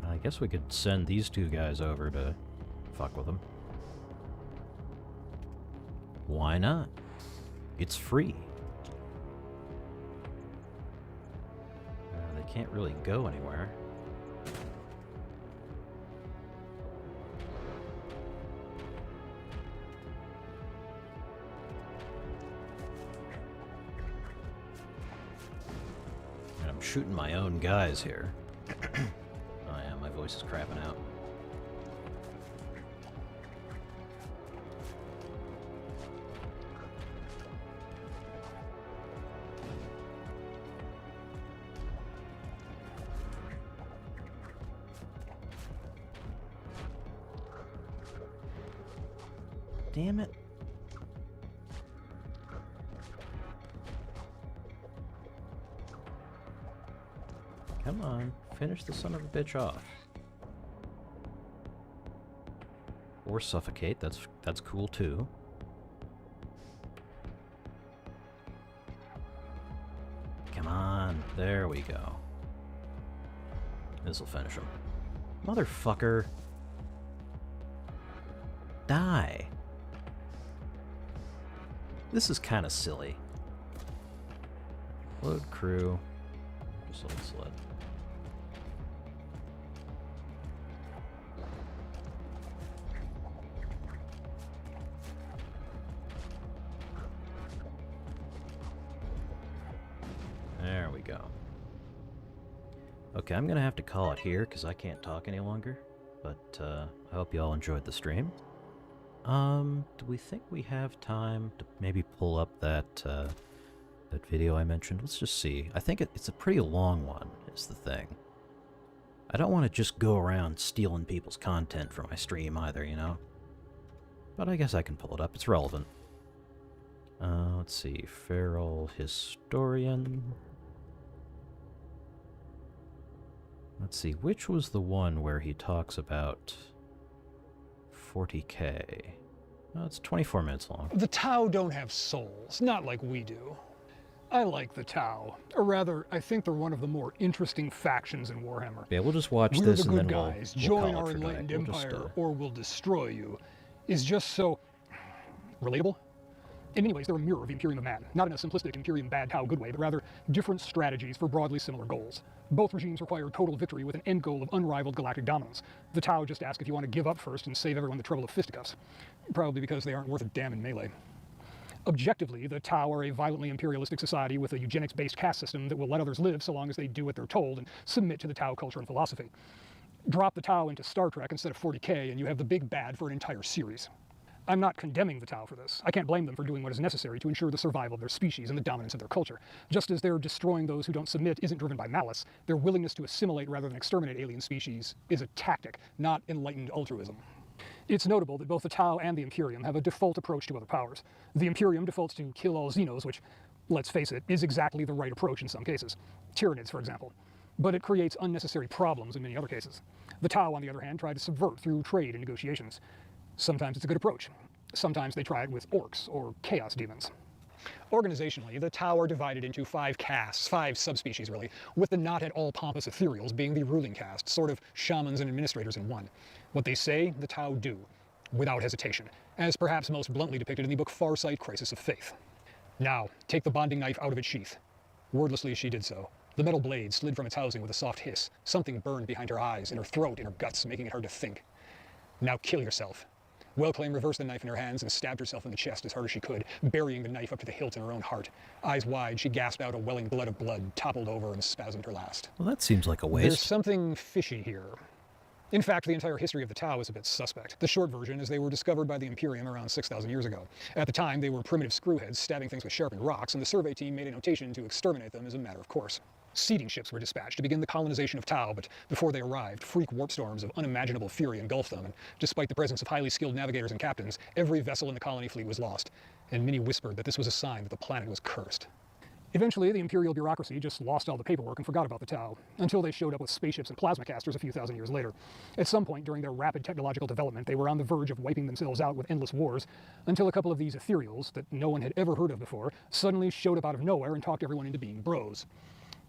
I guess we could send these two guys over to fuck with them. Why not? It's free. They can't really go anywhere. And I'm shooting my own guys here. Oh yeah, my voice is crapping out. Damn it. Come on, finish the son of a bitch off. Or suffocate, that's cool too. Come on, there we go. This'll finish him. Motherfucker. Die. This is kind of silly. Load crew. Just load sled. There we go. Okay, I'm gonna have to call it here because I can't talk any longer. But I hope you all enjoyed the stream. Do we think we have time to maybe pull up that video I mentioned? Let's just see. I think it's a pretty long one, is the thing. I don't want to just go around stealing people's content from my stream either, you know? But I guess I can pull it up. It's relevant. Let's see. Feral Historian. Let's see. Which was the one where he talks about 40K? Oh, it's 24 minutes long. The Tau don't have souls, not like we do. I like the Tau, or rather, I think they're one of the more interesting factions in Warhammer. Yeah, we'll just watch We're this the and good then guys. we'll Join call our it for tonight. enlightened We'll just, empire, or we'll destroy you, is just so relatable. In many ways, they're a mirror of the Imperium of Man, not in a simplistic Imperium bad Tau good way, but rather different strategies for broadly similar goals. Both regimes require total victory with an end goal of unrivaled galactic dominance. The Tau just ask if you want to give up first and save everyone the trouble of fisticuffs, probably because they aren't worth a damn in melee. Objectively, the Tau are a violently imperialistic society with a eugenics-based caste system that will let others live so long as they do what they're told and submit to the Tau culture and philosophy. Drop the Tau into Star Trek instead of 40K and you have the big bad for an entire series. I'm not condemning the Tau for this. I can't blame them for doing what is necessary to ensure the survival of their species and the dominance of their culture. Just as their destroying those who don't submit isn't driven by malice, their willingness to assimilate rather than exterminate alien species is a tactic, not enlightened altruism. It's notable that both the Tau and the Imperium have a default approach to other powers. The Imperium defaults to kill all Xenos, which, let's face it, is exactly the right approach in some cases. Tyranids, for example. But it creates unnecessary problems in many other cases. The Tau, on the other hand, try to subvert through trade and negotiations. Sometimes it's a good approach. Sometimes they try it with orcs or chaos demons. Organizationally, the Tau are divided into 5 castes, 5 subspecies really, with the not at all pompous ethereals being the ruling caste, sort of shamans and administrators in one. What they say, the Tau do, without hesitation, as perhaps most bluntly depicted in the book Farsight: Crisis of Faith. Now, take the bonding knife out of its sheath. Wordlessly she did so. The metal blade slid from its housing with a soft hiss. Something burned behind her eyes, in her throat, in her guts, making it hard to think. Now kill yourself. Wellclaim reversed the knife in her hands and stabbed herself in the chest as hard as she could, burying the knife up to the hilt in her own heart. Eyes wide, she gasped out a welling glut of blood, toppled over, and spasmed her last. Well, that seems like a There's waste. something fishy here. In fact, the entire history of the Tau is a bit suspect. The short version is they were discovered by the Imperium around 6,000 years ago. At the time, they were primitive screwheads stabbing things with sharpened rocks, and the survey team made a notation to exterminate them as a matter of course. Seeding ships were dispatched to begin the colonization of Tau, but before they arrived, freak warp storms of unimaginable fury engulfed them, and despite the presence of highly skilled navigators and captains, every vessel in the colony fleet was lost, and many whispered that this was a sign that the planet was cursed. Eventually, the Imperial bureaucracy just lost all the paperwork and forgot about the Tau, until they showed up with spaceships and plasma casters a few thousand years later. At some point during their rapid technological development, they were on the verge of wiping themselves out with endless wars, until a couple of these ethereals, that no one had ever heard of before, suddenly showed up out of nowhere and talked everyone into being bros.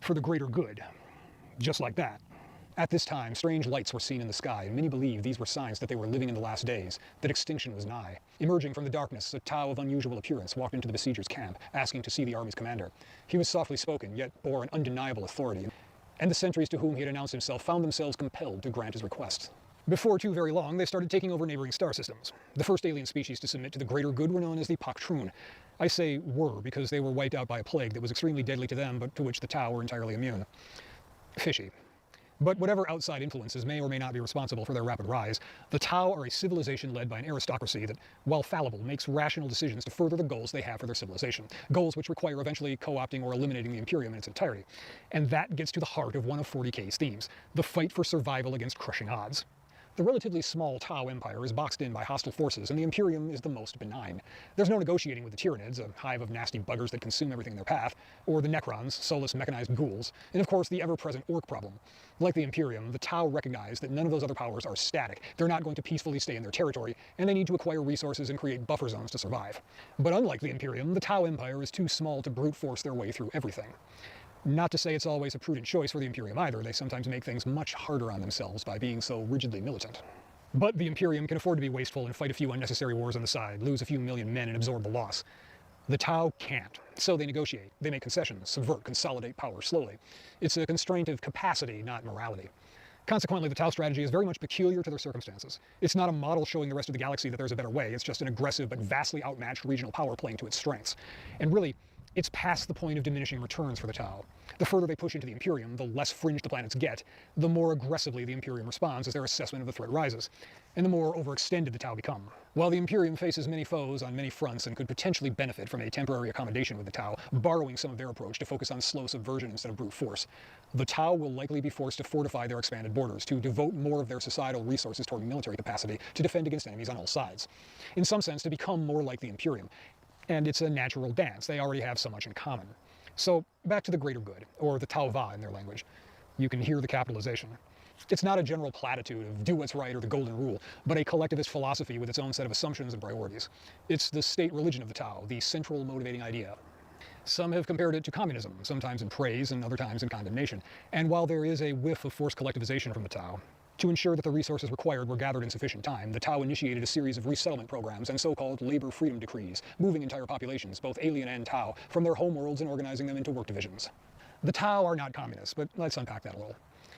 For the greater good. Just like that. At this time, strange lights were seen in the sky, and many believed these were signs that they were living in the last days, that extinction was nigh. Emerging from the darkness, a Tau of unusual appearance walked into the besiegers' camp, asking to see the army's commander. He was softly spoken, yet bore an undeniable authority, and the sentries to whom he had announced himself found themselves compelled to grant his request. Before too very long, they started taking over neighboring star systems. The first alien species to submit to the greater good were known as the Paktrun. I say were because they were wiped out by a plague that was extremely deadly to them, but to which the Tau were entirely immune. Fishy. But whatever outside influences may or may not be responsible for their rapid rise, the Tau are a civilization led by an aristocracy that, while fallible, makes rational decisions to further the goals they have for their civilization. Goals which require eventually co-opting or eliminating the Imperium in its entirety. And that gets to the heart of one of 40K's themes, the fight for survival against crushing odds. The relatively small Tau Empire is boxed in by hostile forces, and the Imperium is the most benign. There's no negotiating with the Tyranids, a hive of nasty buggers that consume everything in their path, or the Necrons, soulless mechanized ghouls, and of course the ever-present Orc problem. Like the Imperium, the Tau recognize that none of those other powers are static. They're not going to peacefully stay in their territory, and they need to acquire resources and create buffer zones to survive. But unlike the Imperium, the Tau Empire is too small to brute force their way through everything. Not to say it's always a prudent choice for the Imperium either. They sometimes make things much harder on themselves by being so rigidly militant. But the Imperium can afford to be wasteful and fight a few unnecessary wars on the side, lose a few million men and absorb the loss. The Tau can't. So they negotiate, they make concessions, subvert, consolidate power slowly. It's a constraint of capacity, not morality. Consequently, the Tau strategy is very much peculiar to their circumstances. It's not a model showing the rest of the galaxy that there's a better way. It's just an aggressive but vastly outmatched regional power playing to its strengths. And really, it's past the point of diminishing returns for the Tau. The further they push into the Imperium, the less fringe the planets get, the more aggressively the Imperium responds as their assessment of the threat rises, and the more overextended the Tau become. While the Imperium faces many foes on many fronts and could potentially benefit from a temporary accommodation with the Tau, borrowing some of their approach to focus on slow subversion instead of brute force, the Tau will likely be forced to fortify their expanded borders, to devote more of their societal resources toward military capacity to defend against enemies on all sides. In some sense, to become more like the Imperium. And it's a natural dance. They already have so much in common. So, back to the greater good, or the Tau Va in their language. You can hear the capitalization. It's not a general platitude of do what's right or the golden rule, but a collectivist philosophy with its own set of assumptions and priorities. It's the state religion of the Tau, the central motivating idea. Some have compared it to communism, sometimes in praise and other times in condemnation. And while there is a whiff of forced collectivization from the Tau, to ensure that the resources required were gathered in sufficient time, the Tau initiated a series of resettlement programs and so-called labor freedom decrees, moving entire populations, both alien and Tau, from their homeworlds and organizing them into work divisions. The Tau are not communists, but let's unpack that a little.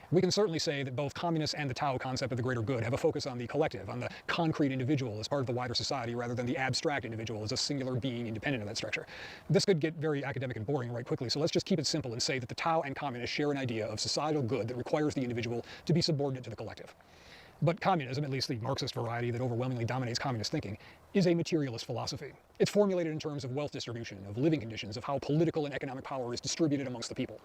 We can certainly say that both communists and the Tau concept of the greater good have a focus on the collective, on the concrete individual as part of the wider society, rather than the abstract individual as a singular being independent of that structure. This could get very academic and boring right quickly, so let's just keep it simple and say that the Tau and communists share an idea of societal good that requires the individual to be subordinate to the collective. But communism, at least the Marxist variety that overwhelmingly dominates communist thinking, is a materialist philosophy. It's formulated in terms of wealth distribution, of living conditions, of how political and economic power is distributed amongst the people.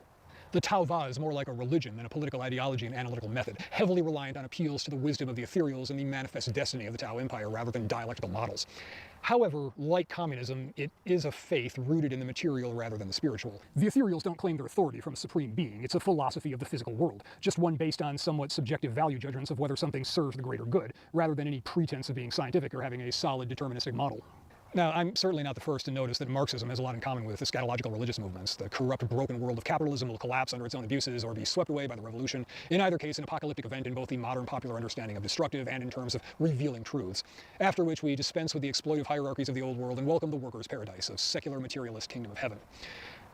The Tau Va is more like a religion than a political ideology and analytical method, heavily reliant on appeals to the wisdom of the ethereals and the manifest destiny of the Tau Empire rather than dialectical models. However, like communism, it is a faith rooted in the material rather than the spiritual. The ethereals don't claim their authority from a supreme being. It's a philosophy of the physical world, just one based on somewhat subjective value judgments of whether something serves the greater good, rather than any pretense of being scientific or having a solid deterministic model. Now, I'm certainly not the first to notice that Marxism has a lot in common with eschatological religious movements. The corrupt, broken world of capitalism will collapse under its own abuses or be swept away by the revolution. In either case, an apocalyptic event in both the modern popular understanding of destructive and in terms of revealing truths. After which we dispense with the exploitive hierarchies of the old world and welcome the workers' paradise, a secular materialist kingdom of heaven.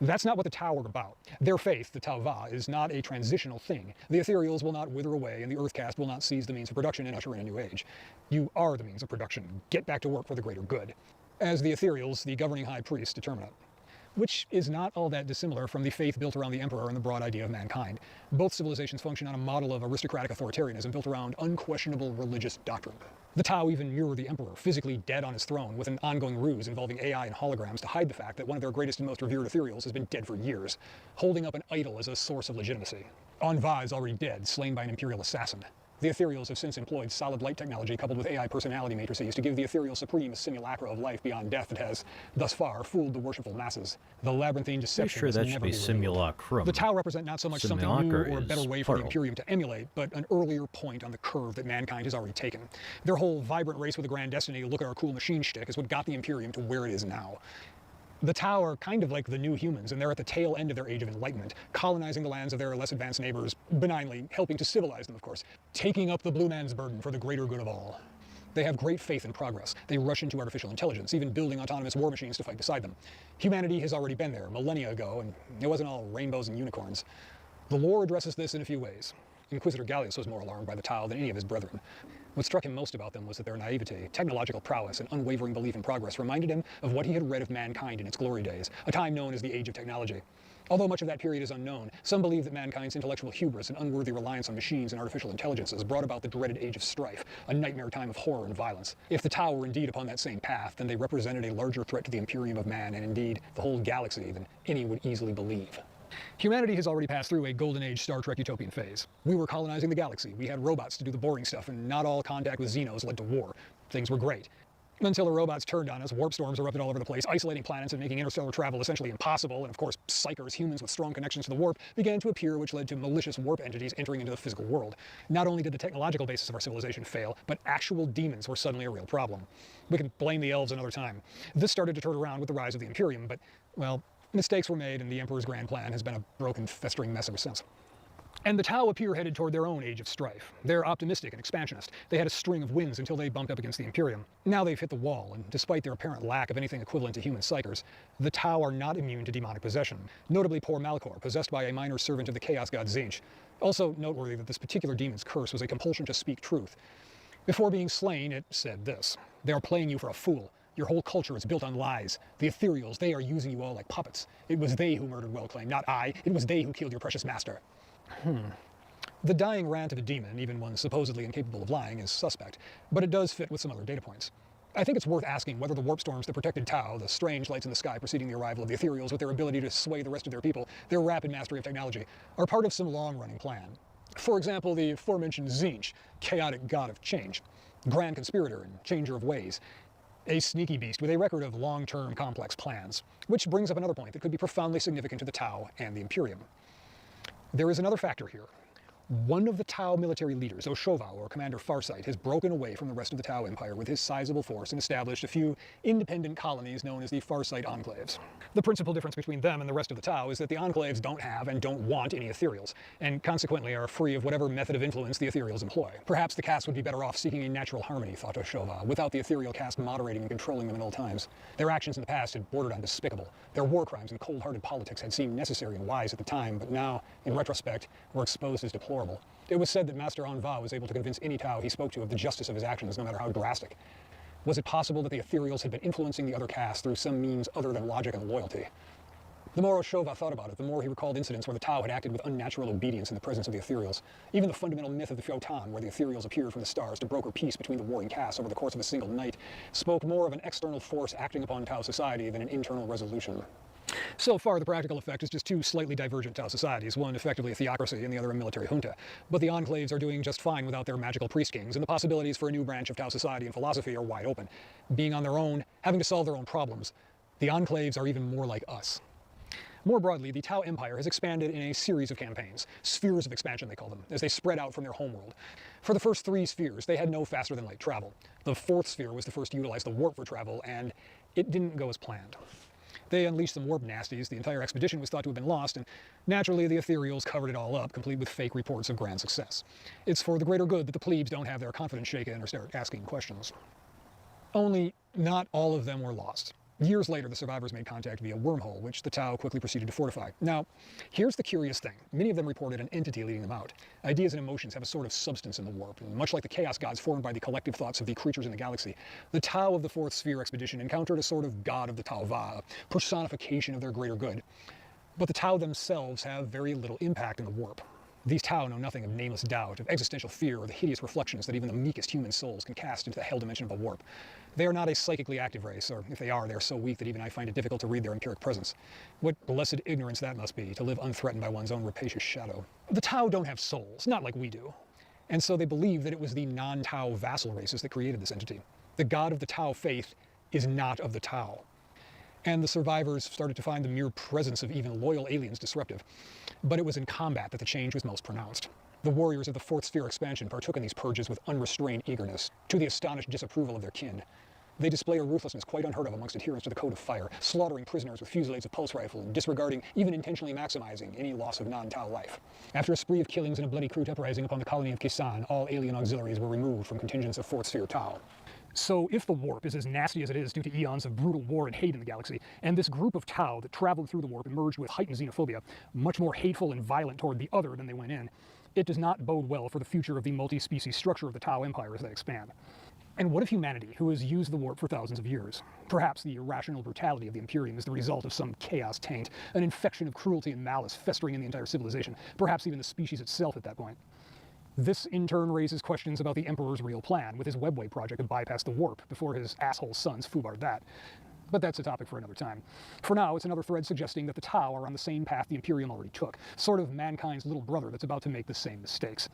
That's not what the Tau are about. Their faith, the Tau Va, is not a transitional thing. The ethereals will not wither away, and the earth caste will not seize the means of production and usher in a new age. You are the means of production. Get back to work for the greater good. As the ethereals, the governing high priest determine it. Which is not all that dissimilar from the faith built around the emperor and the broad idea of mankind. Both civilizations function on a model of aristocratic authoritarianism built around unquestionable religious doctrine. The Tau even mirror the emperor, physically dead on his throne, with an ongoing ruse involving AI and holograms to hide the fact that one of their greatest and most revered ethereals has been dead for years, holding up an idol as a source of legitimacy. On Va is already dead, slain by an imperial assassin. The ethereals have since employed solid light technology coupled with AI personality matrices to give the ethereal supreme a simulacra of life beyond death that has, thus far, fooled the worshipful masses. The labyrinthine deception Pretty sure that has should never be been simulacrum. The Tau represent not so much something new Simulacra or a better is way for the plural. Imperium to emulate, but an earlier point on the curve that mankind has already taken. Their whole vibrant race with a grand destiny, look at our cool machine shtick, is what got the Imperium to where it is now. The Tau are kind of like the new humans, and they're at the tail end of their age of enlightenment, colonizing the lands of their less advanced neighbors, benignly helping to civilize them, of course, taking up the blue man's burden for the greater good of all. They have great faith in progress. They rush into artificial intelligence, even building autonomous war machines to fight beside them. Humanity has already been there millennia ago, and it wasn't all rainbows and unicorns. The lore addresses this in a few ways. Inquisitor Gallius was more alarmed by the Tau than any of his brethren. What struck him most about them was that their naivete, technological prowess, and unwavering belief in progress reminded him of what he had read of mankind in its glory days, a time known as the Age of Technology. Although much of that period is unknown, some believe that mankind's intellectual hubris and unworthy reliance on machines and artificial intelligences brought about the dreaded Age of Strife, a nightmare time of horror and violence. If the Tau were indeed upon that same path, then they represented a larger threat to the Imperium of man, and indeed the whole galaxy, than any would easily believe. Humanity has already passed through a golden age Star Trek utopian phase. We were colonizing the galaxy, we had robots to do the boring stuff, and not all contact with Xenos led to war. Things were great. Until the robots turned on us, warp storms erupted all over the place, isolating planets and making interstellar travel essentially impossible, and of course, psychers, humans with strong connections to the warp, began to appear, which led to malicious warp entities entering into the physical world. Not only did the technological basis of our civilization fail, but actual demons were suddenly a real problem. We could blame the elves another time. This started to turn around with the rise of the Imperium, but, well, mistakes were made, and the Emperor's grand plan has been a broken, festering mess ever since. And the Tau appear headed toward their own age of strife. They're optimistic and expansionist. They had a string of wins until they bumped up against the Imperium. Now they've hit the wall, and despite their apparent lack of anything equivalent to human psychers, the Tau are not immune to demonic possession, notably poor Malachor, possessed by a minor servant of the chaos god Tzeentch. Also noteworthy that this particular demon's curse was a compulsion to speak truth. Before being slain, it said this: "They are playing you for a fool. Your whole culture is built on lies. The ethereals, they are using you all like puppets. It was they who murdered Wellclaim, not I. It was they who killed your precious master." The dying rant of a demon, even one supposedly incapable of lying, is suspect, but it does fit with some other data points. I think it's worth asking whether the warp storms that protected Tau, the strange lights in the sky preceding the arrival of the ethereals with their ability to sway the rest of their people, their rapid mastery of technology, are part of some long-running plan. For example, the aforementioned Tzeentch, chaotic god of change, grand conspirator and changer of ways, a sneaky beast with a record of long-term complex plans, which brings up another point that could be profoundly significant to the Tau and the Imperium. There is another factor here. One of the Tau military leaders, Oshova, or Commander Farsight, has broken away from the rest of the Tau Empire with his sizable force and established a few independent colonies known as the Farsight Enclaves. The principal difference between them and the rest of the Tau is that the Enclaves don't have and don't want any ethereals, and consequently are free of whatever method of influence the ethereals employ. Perhaps the caste would be better off seeking a natural harmony, thought Oshova, without the ethereal caste moderating and controlling them at all times. Their actions in the past had bordered on despicable. Their war crimes and cold-hearted politics had seemed necessary and wise at the time, but now, in retrospect, were exposed as deplorable. It was said that Master Anva was able to convince any Tau he spoke to of the justice of his actions, no matter how drastic. Was it possible that the ethereals had been influencing the other castes through some means other than logic and loyalty? The more Oshova thought about it, the more he recalled incidents where the Tau had acted with unnatural obedience in the presence of the ethereals. Even the fundamental myth of the Fyotan, where the ethereals appeared from the stars to broker peace between the warring castes over the course of a single night, spoke more of an external force acting upon Tau society than an internal resolution. So far, the practical effect is just two slightly divergent Tau societies, one effectively a theocracy and the other a military junta. But the Enclaves are doing just fine without their magical priest kings, and the possibilities for a new branch of Tau society and philosophy are wide open. Being on their own, having to solve their own problems, the Enclaves are even more like us. More broadly, the Tau Empire has expanded in a series of campaigns, spheres of expansion they call them, as they spread out from their homeworld. For the first 3 spheres, they had no faster-than-light travel. The 4th sphere was the first to utilize the warp for travel, and it didn't go as planned. They unleashed some warp nasties, the entire expedition was thought to have been lost, and naturally the ethereals covered it all up, complete with fake reports of grand success. It's for the greater good that the plebes don't have their confidence shaken or start asking questions. Only not all of them were lost. Years later, the survivors made contact via wormhole, which the Tau quickly proceeded to fortify. Now, here's the curious thing. Many of them reported an entity leading them out. Ideas and emotions have a sort of substance in the warp, and much like the chaos gods formed by the collective thoughts of the creatures in the galaxy, the Tau of the 4th Sphere expedition encountered a sort of god of the Tau Va, a personification of their greater good. But the Tau themselves have very little impact in the warp. These Tau know nothing of nameless doubt, of existential fear, or the hideous reflections that even the meekest human souls can cast into the hell dimension of the warp. They are not a psychically active race, or if they are so weak that even I find it difficult to read their empiric presence. What blessed ignorance that must be, to live unthreatened by one's own rapacious shadow. The Tau don't have souls, not like we do. And so they believe that it was the non-Tau vassal races that created this entity. The god of the Tau faith is not of the Tau. And the survivors started to find the mere presence of even loyal aliens disruptive. But it was in combat that the change was most pronounced. The warriors of the 4th Sphere expansion partook in these purges with unrestrained eagerness, to the astonished disapproval of their kin. They display a ruthlessness quite unheard of amongst adherents to the Code of Fire, slaughtering prisoners with fusillades of pulse rifle and disregarding, even intentionally maximizing, any loss of non-Tau life. After a spree of killings and a bloody Kroot uprising upon the colony of Kisan, all alien auxiliaries were removed from contingents of 4th Sphere Tau. So if the warp is as nasty as it is due to eons of brutal war and hate in the galaxy, and this group of Tau that traveled through the warp emerged with heightened xenophobia, much more hateful and violent toward the other than they went in, it does not bode well for the future of the multi-species structure of the Tau Empire as they expand. And what of humanity, who has used the warp for thousands of years? Perhaps the irrational brutality of the Imperium is the result of some chaos taint, an infection of cruelty and malice festering in the entire civilization, perhaps even the species itself at that point. This in turn raises questions about the Emperor's real plan, with his Webway project to bypass the warp before his asshole sons foobarred that. But that's a topic for another time. For now, it's another thread suggesting that the Tau are on the same path the Imperium already took, sort of mankind's little brother that's about to make the same mistakes.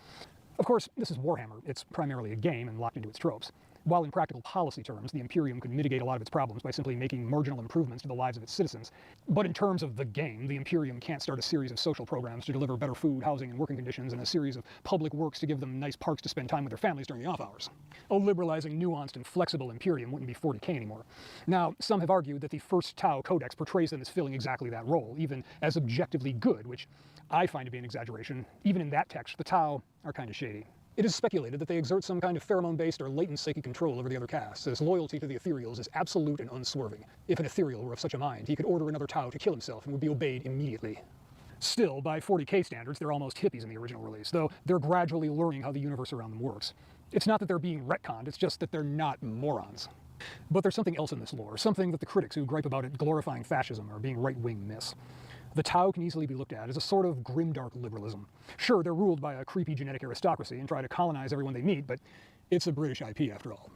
Of course, this is Warhammer. It's primarily a game and locked into its tropes. While in practical policy terms, the Imperium could mitigate a lot of its problems by simply making marginal improvements to the lives of its citizens, but in terms of the game, the Imperium can't start a series of social programs to deliver better food, housing, and working conditions, and a series of public works to give them nice parks to spend time with their families during the off hours. A liberalizing, nuanced, and flexible Imperium wouldn't be 40K anymore. Now, some have argued that the first Tau Codex portrays them as filling exactly that role, even as objectively good, which I find to be an exaggeration. Even in that text, the Tau are kind of shady. It is speculated that they exert some kind of pheromone-based or latent psychic control over the other castes, as loyalty to the ethereals is absolute and unswerving. If an ethereal were of such a mind, he could order another Tau to kill himself and would be obeyed immediately. Still, by 40K standards, they're almost hippies in the original release, though they're gradually learning how the universe around them works. It's not that they're being retconned, it's just that they're not morons. But there's something else in this lore, something that the critics who gripe about it glorifying fascism or being right-wing miss. The Tau can easily be looked at as a sort of grimdark liberalism. Sure, they're ruled by a creepy genetic aristocracy and try to colonize everyone they meet, but it's a British IP after all.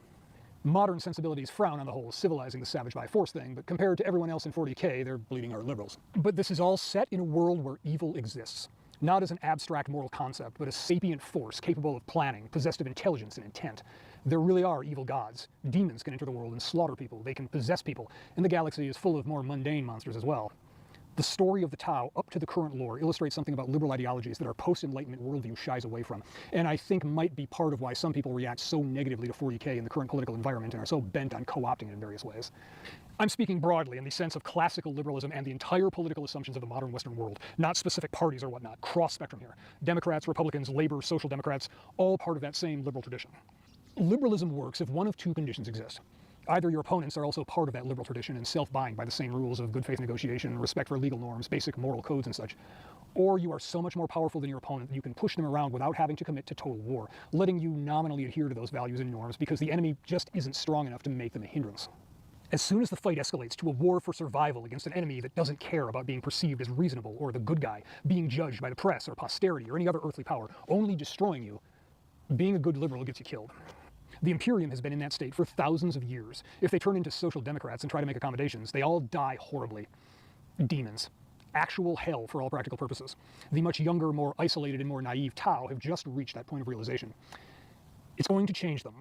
Modern sensibilities frown on the whole civilizing the savage by force thing, but compared to everyone else in 40K, they're bleeding heart liberals. But this is all set in a world where evil exists. Not as an abstract moral concept, but a sapient force capable of planning, possessed of intelligence and intent. There really are evil gods. Demons can enter the world and slaughter people. They can possess people. And the galaxy is full of more mundane monsters as well. The story of the Tau, up to the current lore, illustrates something about liberal ideologies that our post-Enlightenment worldview shies away from, and I think might be part of why some people react so negatively to 40K in the current political environment and are so bent on co-opting it in various ways. I'm speaking broadly in the sense of classical liberalism and the entire political assumptions of the modern Western world, not specific parties or whatnot, cross-spectrum here. Democrats, Republicans, Labor, Social Democrats, all part of that same liberal tradition. Liberalism works if one of two conditions exist. Either your opponents are also part of that liberal tradition and self-bind by the same rules of good faith negotiation, respect for legal norms, basic moral codes and such, or you are so much more powerful than your opponent that you can push them around without having to commit to total war, letting you nominally adhere to those values and norms because the enemy just isn't strong enough to make them a hindrance. As soon as the fight escalates to a war for survival against an enemy that doesn't care about being perceived as reasonable or the good guy, being judged by the press or posterity or any other earthly power, only destroying you, being a good liberal gets you killed. The Imperium has been in that state for thousands of years. If they turn into social democrats and try to make accommodations, they all die horribly. Demons. Actual hell for all practical purposes. The much younger, more isolated, and more naive Tau have just reached that point of realization. It's going to change them.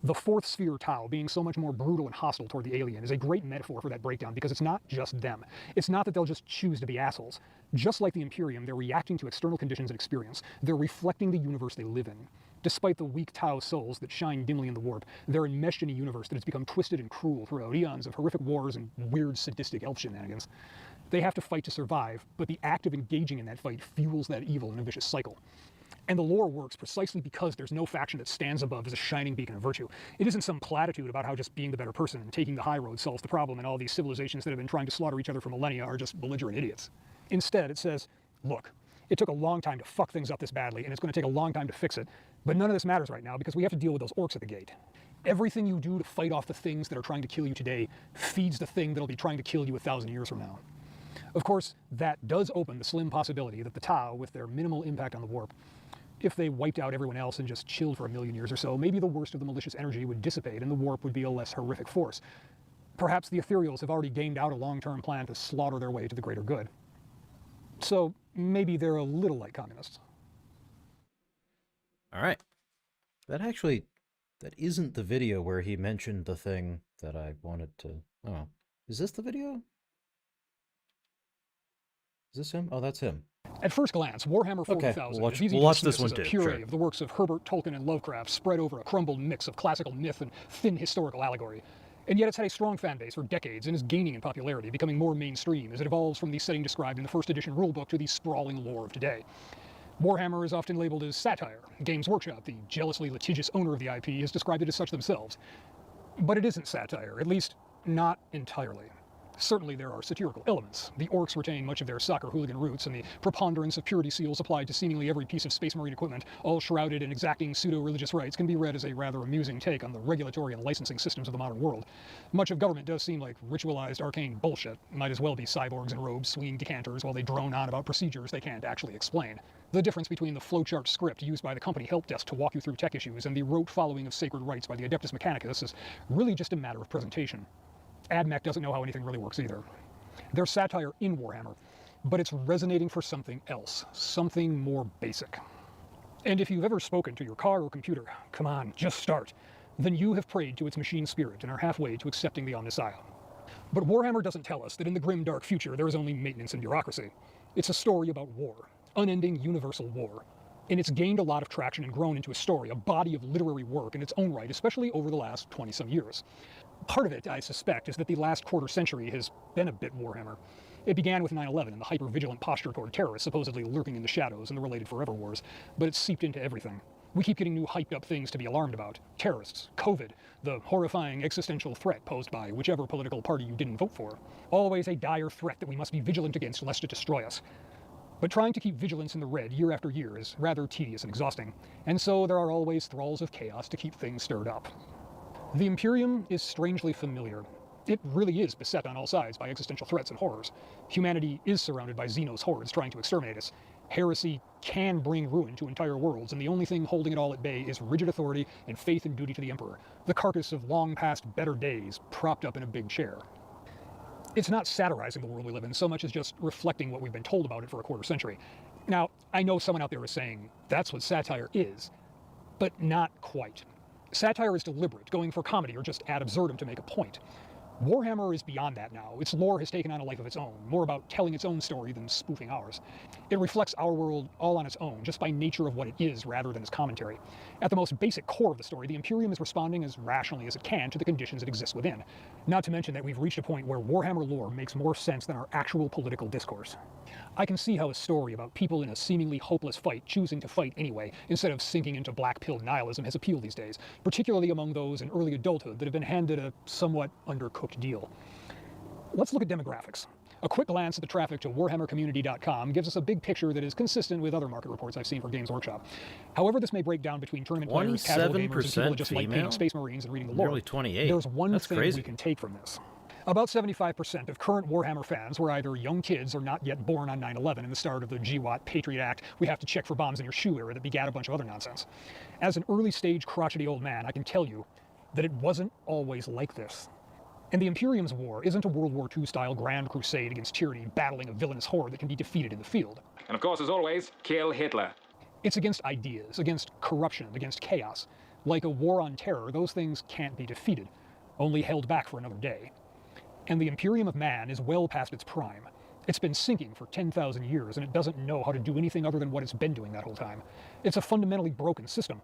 The fourth sphere Tau, being so much more brutal and hostile toward the alien, is a great metaphor for that breakdown because it's not just them. It's not that they'll just choose to be assholes. Just like the Imperium, they're reacting to external conditions and experience. They're reflecting the universe they live in. Despite the weak Tau souls that shine dimly in the warp, they're enmeshed in a universe that has become twisted and cruel throughout eons of horrific wars and weird sadistic elf shenanigans. They have to fight to survive, but the act of engaging in that fight fuels that evil in a vicious cycle. And the lore works precisely because there's no faction that stands above as a shining beacon of virtue. It isn't some platitude about how just being the better person and taking the high road solves the problem and all these civilizations that have been trying to slaughter each other for millennia are just belligerent idiots. Instead, it says, look, it took a long time to fuck things up this badly, and it's going to take a long time to fix it, but none of this matters right now because we have to deal with those orcs at the gate. Everything you do to fight off the things that are trying to kill you today feeds the thing that'll be trying to kill you 1,000 years from now. Of course, that does open the slim possibility that the Tau, with their minimal impact on the warp, if they wiped out everyone else and just chilled for 1,000,000 years or so, maybe the worst of the malicious energy would dissipate and the warp would be a less horrific force. Perhaps the Ethereals have already gamed out a long-term plan to slaughter their way to the greater good. So maybe they're a little like communists. All right. That isn't the video where he mentioned the thing that I wanted to... Oh, is this the video? Is this him? Oh, that's him. At first glance, Warhammer 40,000 Okay, is easy we'll to watch dismiss this one as a too, puree sure. of the works of Herbert, Tolkien, and Lovecraft spread over a crumbled mix of classical myth and thin historical allegory. And yet it's had a strong fan base for decades and is gaining in popularity, becoming more mainstream as it evolves from the setting described in the first edition rulebook to the sprawling lore of today. Warhammer is often labeled as satire. Games Workshop, the jealously litigious owner of the IP, has described it as such themselves. But it isn't satire, at least not entirely. Certainly there are satirical elements. The orcs retain much of their soccer hooligan roots, and the preponderance of purity seals applied to seemingly every piece of Space Marine equipment, all shrouded in exacting pseudo-religious rites, can be read as a rather amusing take on the regulatory and licensing systems of the modern world. Much of government does seem like ritualized arcane bullshit. Might as well be cyborgs in robes swinging decanters while they drone on about procedures they can't actually explain. The difference between the flowchart script used by the company help desk to walk you through tech issues and the rote following of sacred rites by the Adeptus Mechanicus is really just a matter of presentation. AdMech doesn't know how anything really works either. There's satire in Warhammer, but it's resonating for something else, something more basic. And if you've ever spoken to your car or computer, come on, just start, then you have prayed to its machine spirit and are halfway to accepting the Omnissiah. But Warhammer doesn't tell us that in the grim dark future there is only maintenance and bureaucracy. It's a story about war, unending universal war. And it's gained a lot of traction and grown into a story, a body of literary work in its own right, especially over the last 20-some years. Part of it, I suspect, is that the last quarter century has been a bit Warhammer. It began with 9/11 and the hyper-vigilant posture toward terrorists supposedly lurking in the shadows and the related forever wars, but it's seeped into everything. We keep getting new hyped-up things to be alarmed about. Terrorists, COVID, the horrifying existential threat posed by whichever political party you didn't vote for. Always a dire threat that we must be vigilant against lest it destroy us. But trying to keep vigilance in the red year after year is rather tedious and exhausting, and so there are always thralls of chaos to keep things stirred up. The Imperium is strangely familiar. It really is beset on all sides by existential threats and horrors. Humanity is surrounded by Xenos hordes trying to exterminate us, Heresy can bring ruin to entire worlds, and the only thing holding it all at bay is rigid authority and faith and duty to the Emperor, the carcass of long past better days propped up in a big chair. It's not satirizing the world we live in so much as just reflecting what we've been told about it for a quarter century. Now, I know someone out there is saying that's what satire is, but not quite. Satire is deliberate, going for comedy or just ad absurdum to make a point. Warhammer is beyond that now. Its lore has taken on a life of its own, more about telling its own story than spoofing ours. It reflects our world all on its own, just by nature of what it is rather than as commentary. At the most basic core of the story, the Imperium is responding as rationally as it can to the conditions it exists within. Not to mention that we've reached a point where Warhammer lore makes more sense than our actual political discourse. I can see how a story about people in a seemingly hopeless fight choosing to fight anyway, instead of sinking into black-pilled nihilism, has appeal these days, particularly among those in early adulthood that have been handed a somewhat undercooked deal. Let's look at demographics. A quick glance at the traffic to warhammercommunity.com gives us a big picture that is consistent with other market reports I've seen for Games Workshop. However this may break down between tournament players, casual gamers, and people that just like painting Space Marines and reading the lore, Nearly 28. there's one That's thing crazy. we can take from this. About 75% of current Warhammer fans were either young kids or not yet born on 9/11 and the start of the GWOT Patriot Act, we have to check for bombs in your shoe era that begat a bunch of other nonsense. As an early stage crotchety old man, I can tell you that it wasn't always like this. And the Imperium's war isn't a World War II style grand crusade against tyranny battling a villainous horde that can be defeated in the field. And of course, as always, kill Hitler. It's against ideas, against corruption, against chaos. Like a war on terror, those things can't be defeated, only held back for another day. And the Imperium of Man is well past its prime. It's been sinking for 10,000 years, and it doesn't know how to do anything other than what it's been doing that whole time. It's a fundamentally broken system,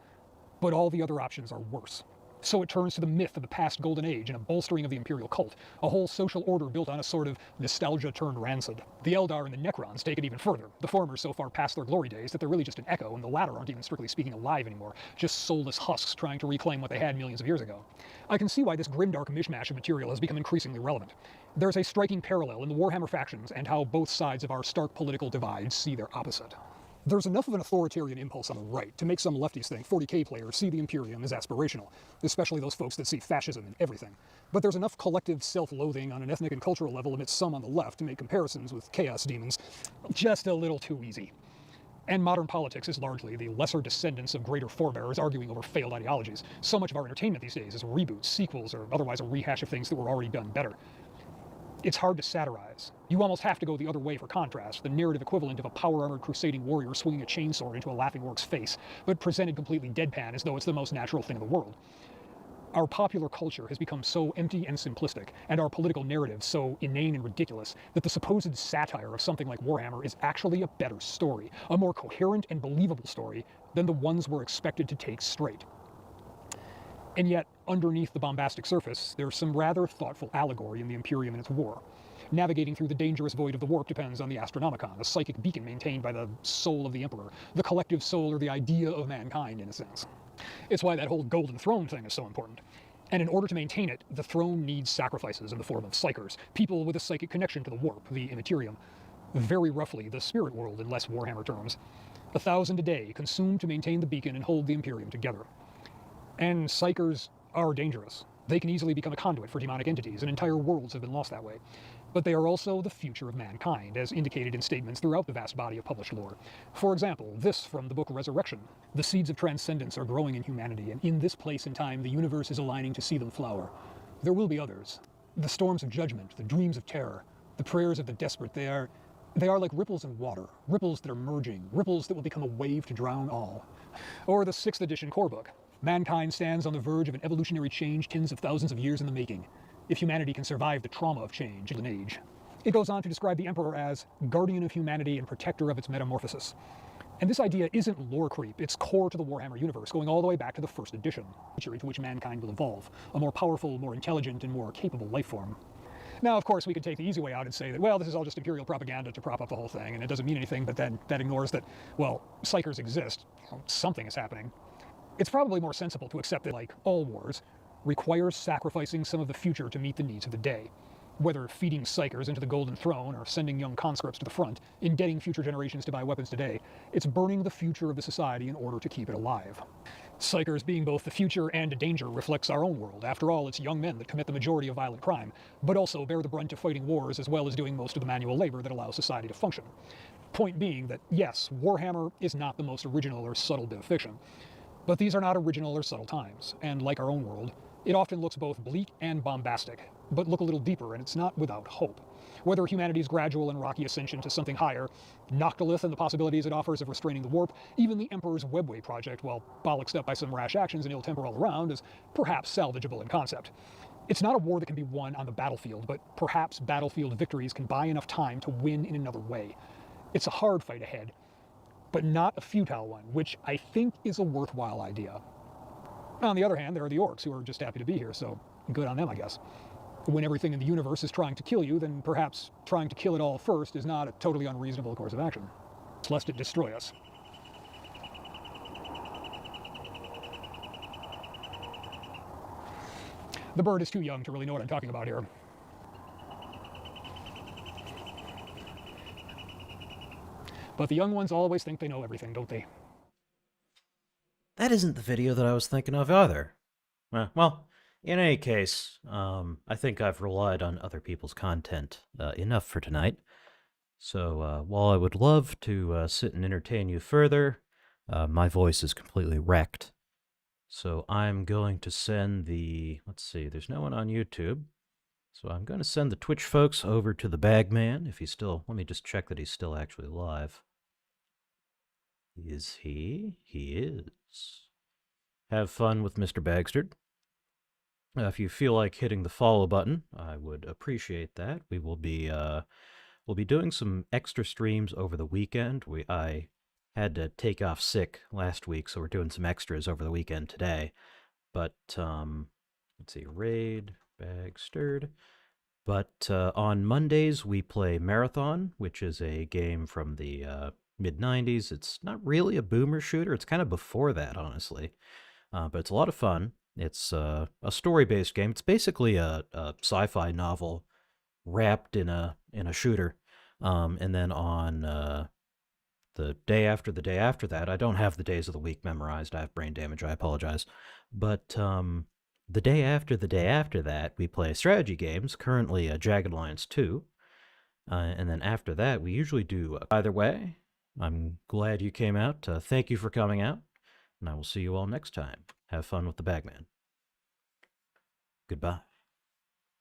but all the other options are worse. So it turns to the myth of the past golden age and a bolstering of the imperial cult, a whole social order built on a sort of nostalgia turned rancid. The Eldar and the Necrons take it even further. The former so far past their glory days that they're really just an echo, and the latter aren't even strictly speaking alive anymore, just soulless husks trying to reclaim what they had millions of years ago. I can see why this grimdark mishmash of material has become increasingly relevant. There's a striking parallel in the Warhammer factions and how both sides of our stark political divide see their opposite. There's enough of an authoritarian impulse on the right to make some lefties think 40k players see the Imperium as aspirational, especially those folks that see fascism in everything. But there's enough collective self-loathing on an ethnic and cultural level amidst some on the left to make comparisons with chaos demons just a little too easy. And modern politics is largely the lesser descendants of greater forebears arguing over failed ideologies. So much of our entertainment these days is reboots, sequels, or otherwise a rehash of things that were already done better. It's hard to satirize. You almost have to go the other way for contrast, the narrative equivalent of a power-armored crusading warrior swinging a chainsaw into a laughing orc's face, but presented completely deadpan as though it's the most natural thing in the world. Our popular culture has become so empty and simplistic, and our political narrative so inane and ridiculous, that the supposed satire of something like Warhammer is actually a better story, a more coherent and believable story than the ones we're expected to take straight. And yet, underneath the bombastic surface, there's some rather thoughtful allegory in the Imperium and its war. Navigating through the dangerous void of the warp depends on the Astronomicon, a psychic beacon maintained by the soul of the Emperor, the collective soul or the idea of mankind, in a sense. It's why that whole Golden Throne thing is so important. And in order to maintain it, the throne needs sacrifices in the form of psychers, people with a psychic connection to the warp, the Immaterium. Very roughly, the spirit world in less Warhammer terms. 1,000 a day, consumed to maintain the beacon and hold the Imperium together. And psychers are dangerous. They can easily become a conduit for demonic entities, and entire worlds have been lost that way. But they are also the future of mankind, as indicated in statements throughout the vast body of published lore. For example, this from the book Resurrection. The seeds of transcendence are growing in humanity, and in this place and time the universe is aligning to see them flower. There will be others. The storms of judgment, the dreams of terror, the prayers of the desperate, they are like ripples in water, ripples that are merging, ripples that will become a wave to drown all. Or the 6th edition core book. Mankind stands on the verge of an evolutionary change tens of thousands of years in the making, if humanity can survive the trauma of change in an age. It goes on to describe the Emperor as guardian of humanity and protector of its metamorphosis. And this idea isn't lore creep, it's core to the Warhammer universe, going all the way back to the 1st edition, to which mankind will evolve, a more powerful, more intelligent, and more capable life form. Now, of course, we could take the easy way out and say that, well, this is all just imperial propaganda to prop up the whole thing, and it doesn't mean anything, but then that ignores that, well, psychers exist, something is happening. It's probably more sensible to accept that, like all wars, requires sacrificing some of the future to meet the needs of the day. Whether feeding psychers into the Golden Throne or sending young conscripts to the front, indebting future generations to buy weapons today, it's burning the future of the society in order to keep it alive. Psychers being both the future and a danger reflects our own world. After all, it's young men that commit the majority of violent crime, but also bear the brunt of fighting wars as well as doing most of the manual labor that allows society to function. Point being that, yes, Warhammer is not the most original or subtle bit of fiction, but these are not original or subtle times, and like our own world, it often looks both bleak and bombastic. But look a little deeper, and it's not without hope. Whether humanity's gradual and rocky ascension to something higher, Noctilith and the possibilities it offers of restraining the warp, even the Emperor's Webway project, while bollocksed up by some rash actions and ill temper all around, is perhaps salvageable in concept. It's not a war that can be won on the battlefield, but perhaps battlefield victories can buy enough time to win in another way. It's a hard fight ahead, but not a futile one, which I think is a worthwhile idea. On the other hand, there are the orcs who are just happy to be here, so good on them, I guess. When everything in the universe is trying to kill you, then perhaps trying to kill it all first is not a totally unreasonable course of action, lest it destroy us. The bird is too young to really know what I'm talking about here. But the young ones always think they know everything, don't they? That isn't the video that I was thinking of either. Well, in any case, I think I've relied on other people's content enough for tonight. So while I would love to sit and entertain you further, my voice is completely wrecked. So I'm going to send let's see, there's no one on YouTube. So I'm going to send the Twitch folks over to the Bagman, if he's still, let me just check that he's still actually live. Is he? He is. Have fun with Mr. Bagster. If you feel like hitting the follow button, I would appreciate that. We'll be doing some extra streams over the weekend. I had to take off sick last week, so we're doing some extras over the weekend today. But let's see, Raid, Bagstered. But on Mondays we play Marathon, which is a game from the mid-90s. It's not really a boomer shooter. It's kind of before that, honestly. But it's a lot of fun. It's a story-based game. It's basically a sci-fi novel wrapped in a shooter. And then on the day after that, I don't have the days of the week memorized. I have brain damage. I apologize. But the day after that, we play strategy games, currently Jagged Alliance 2. And then after that, we usually do either way. I'm glad you came out. Thank you for coming out. And I will see you all next time. Have fun with the Bagman. Goodbye.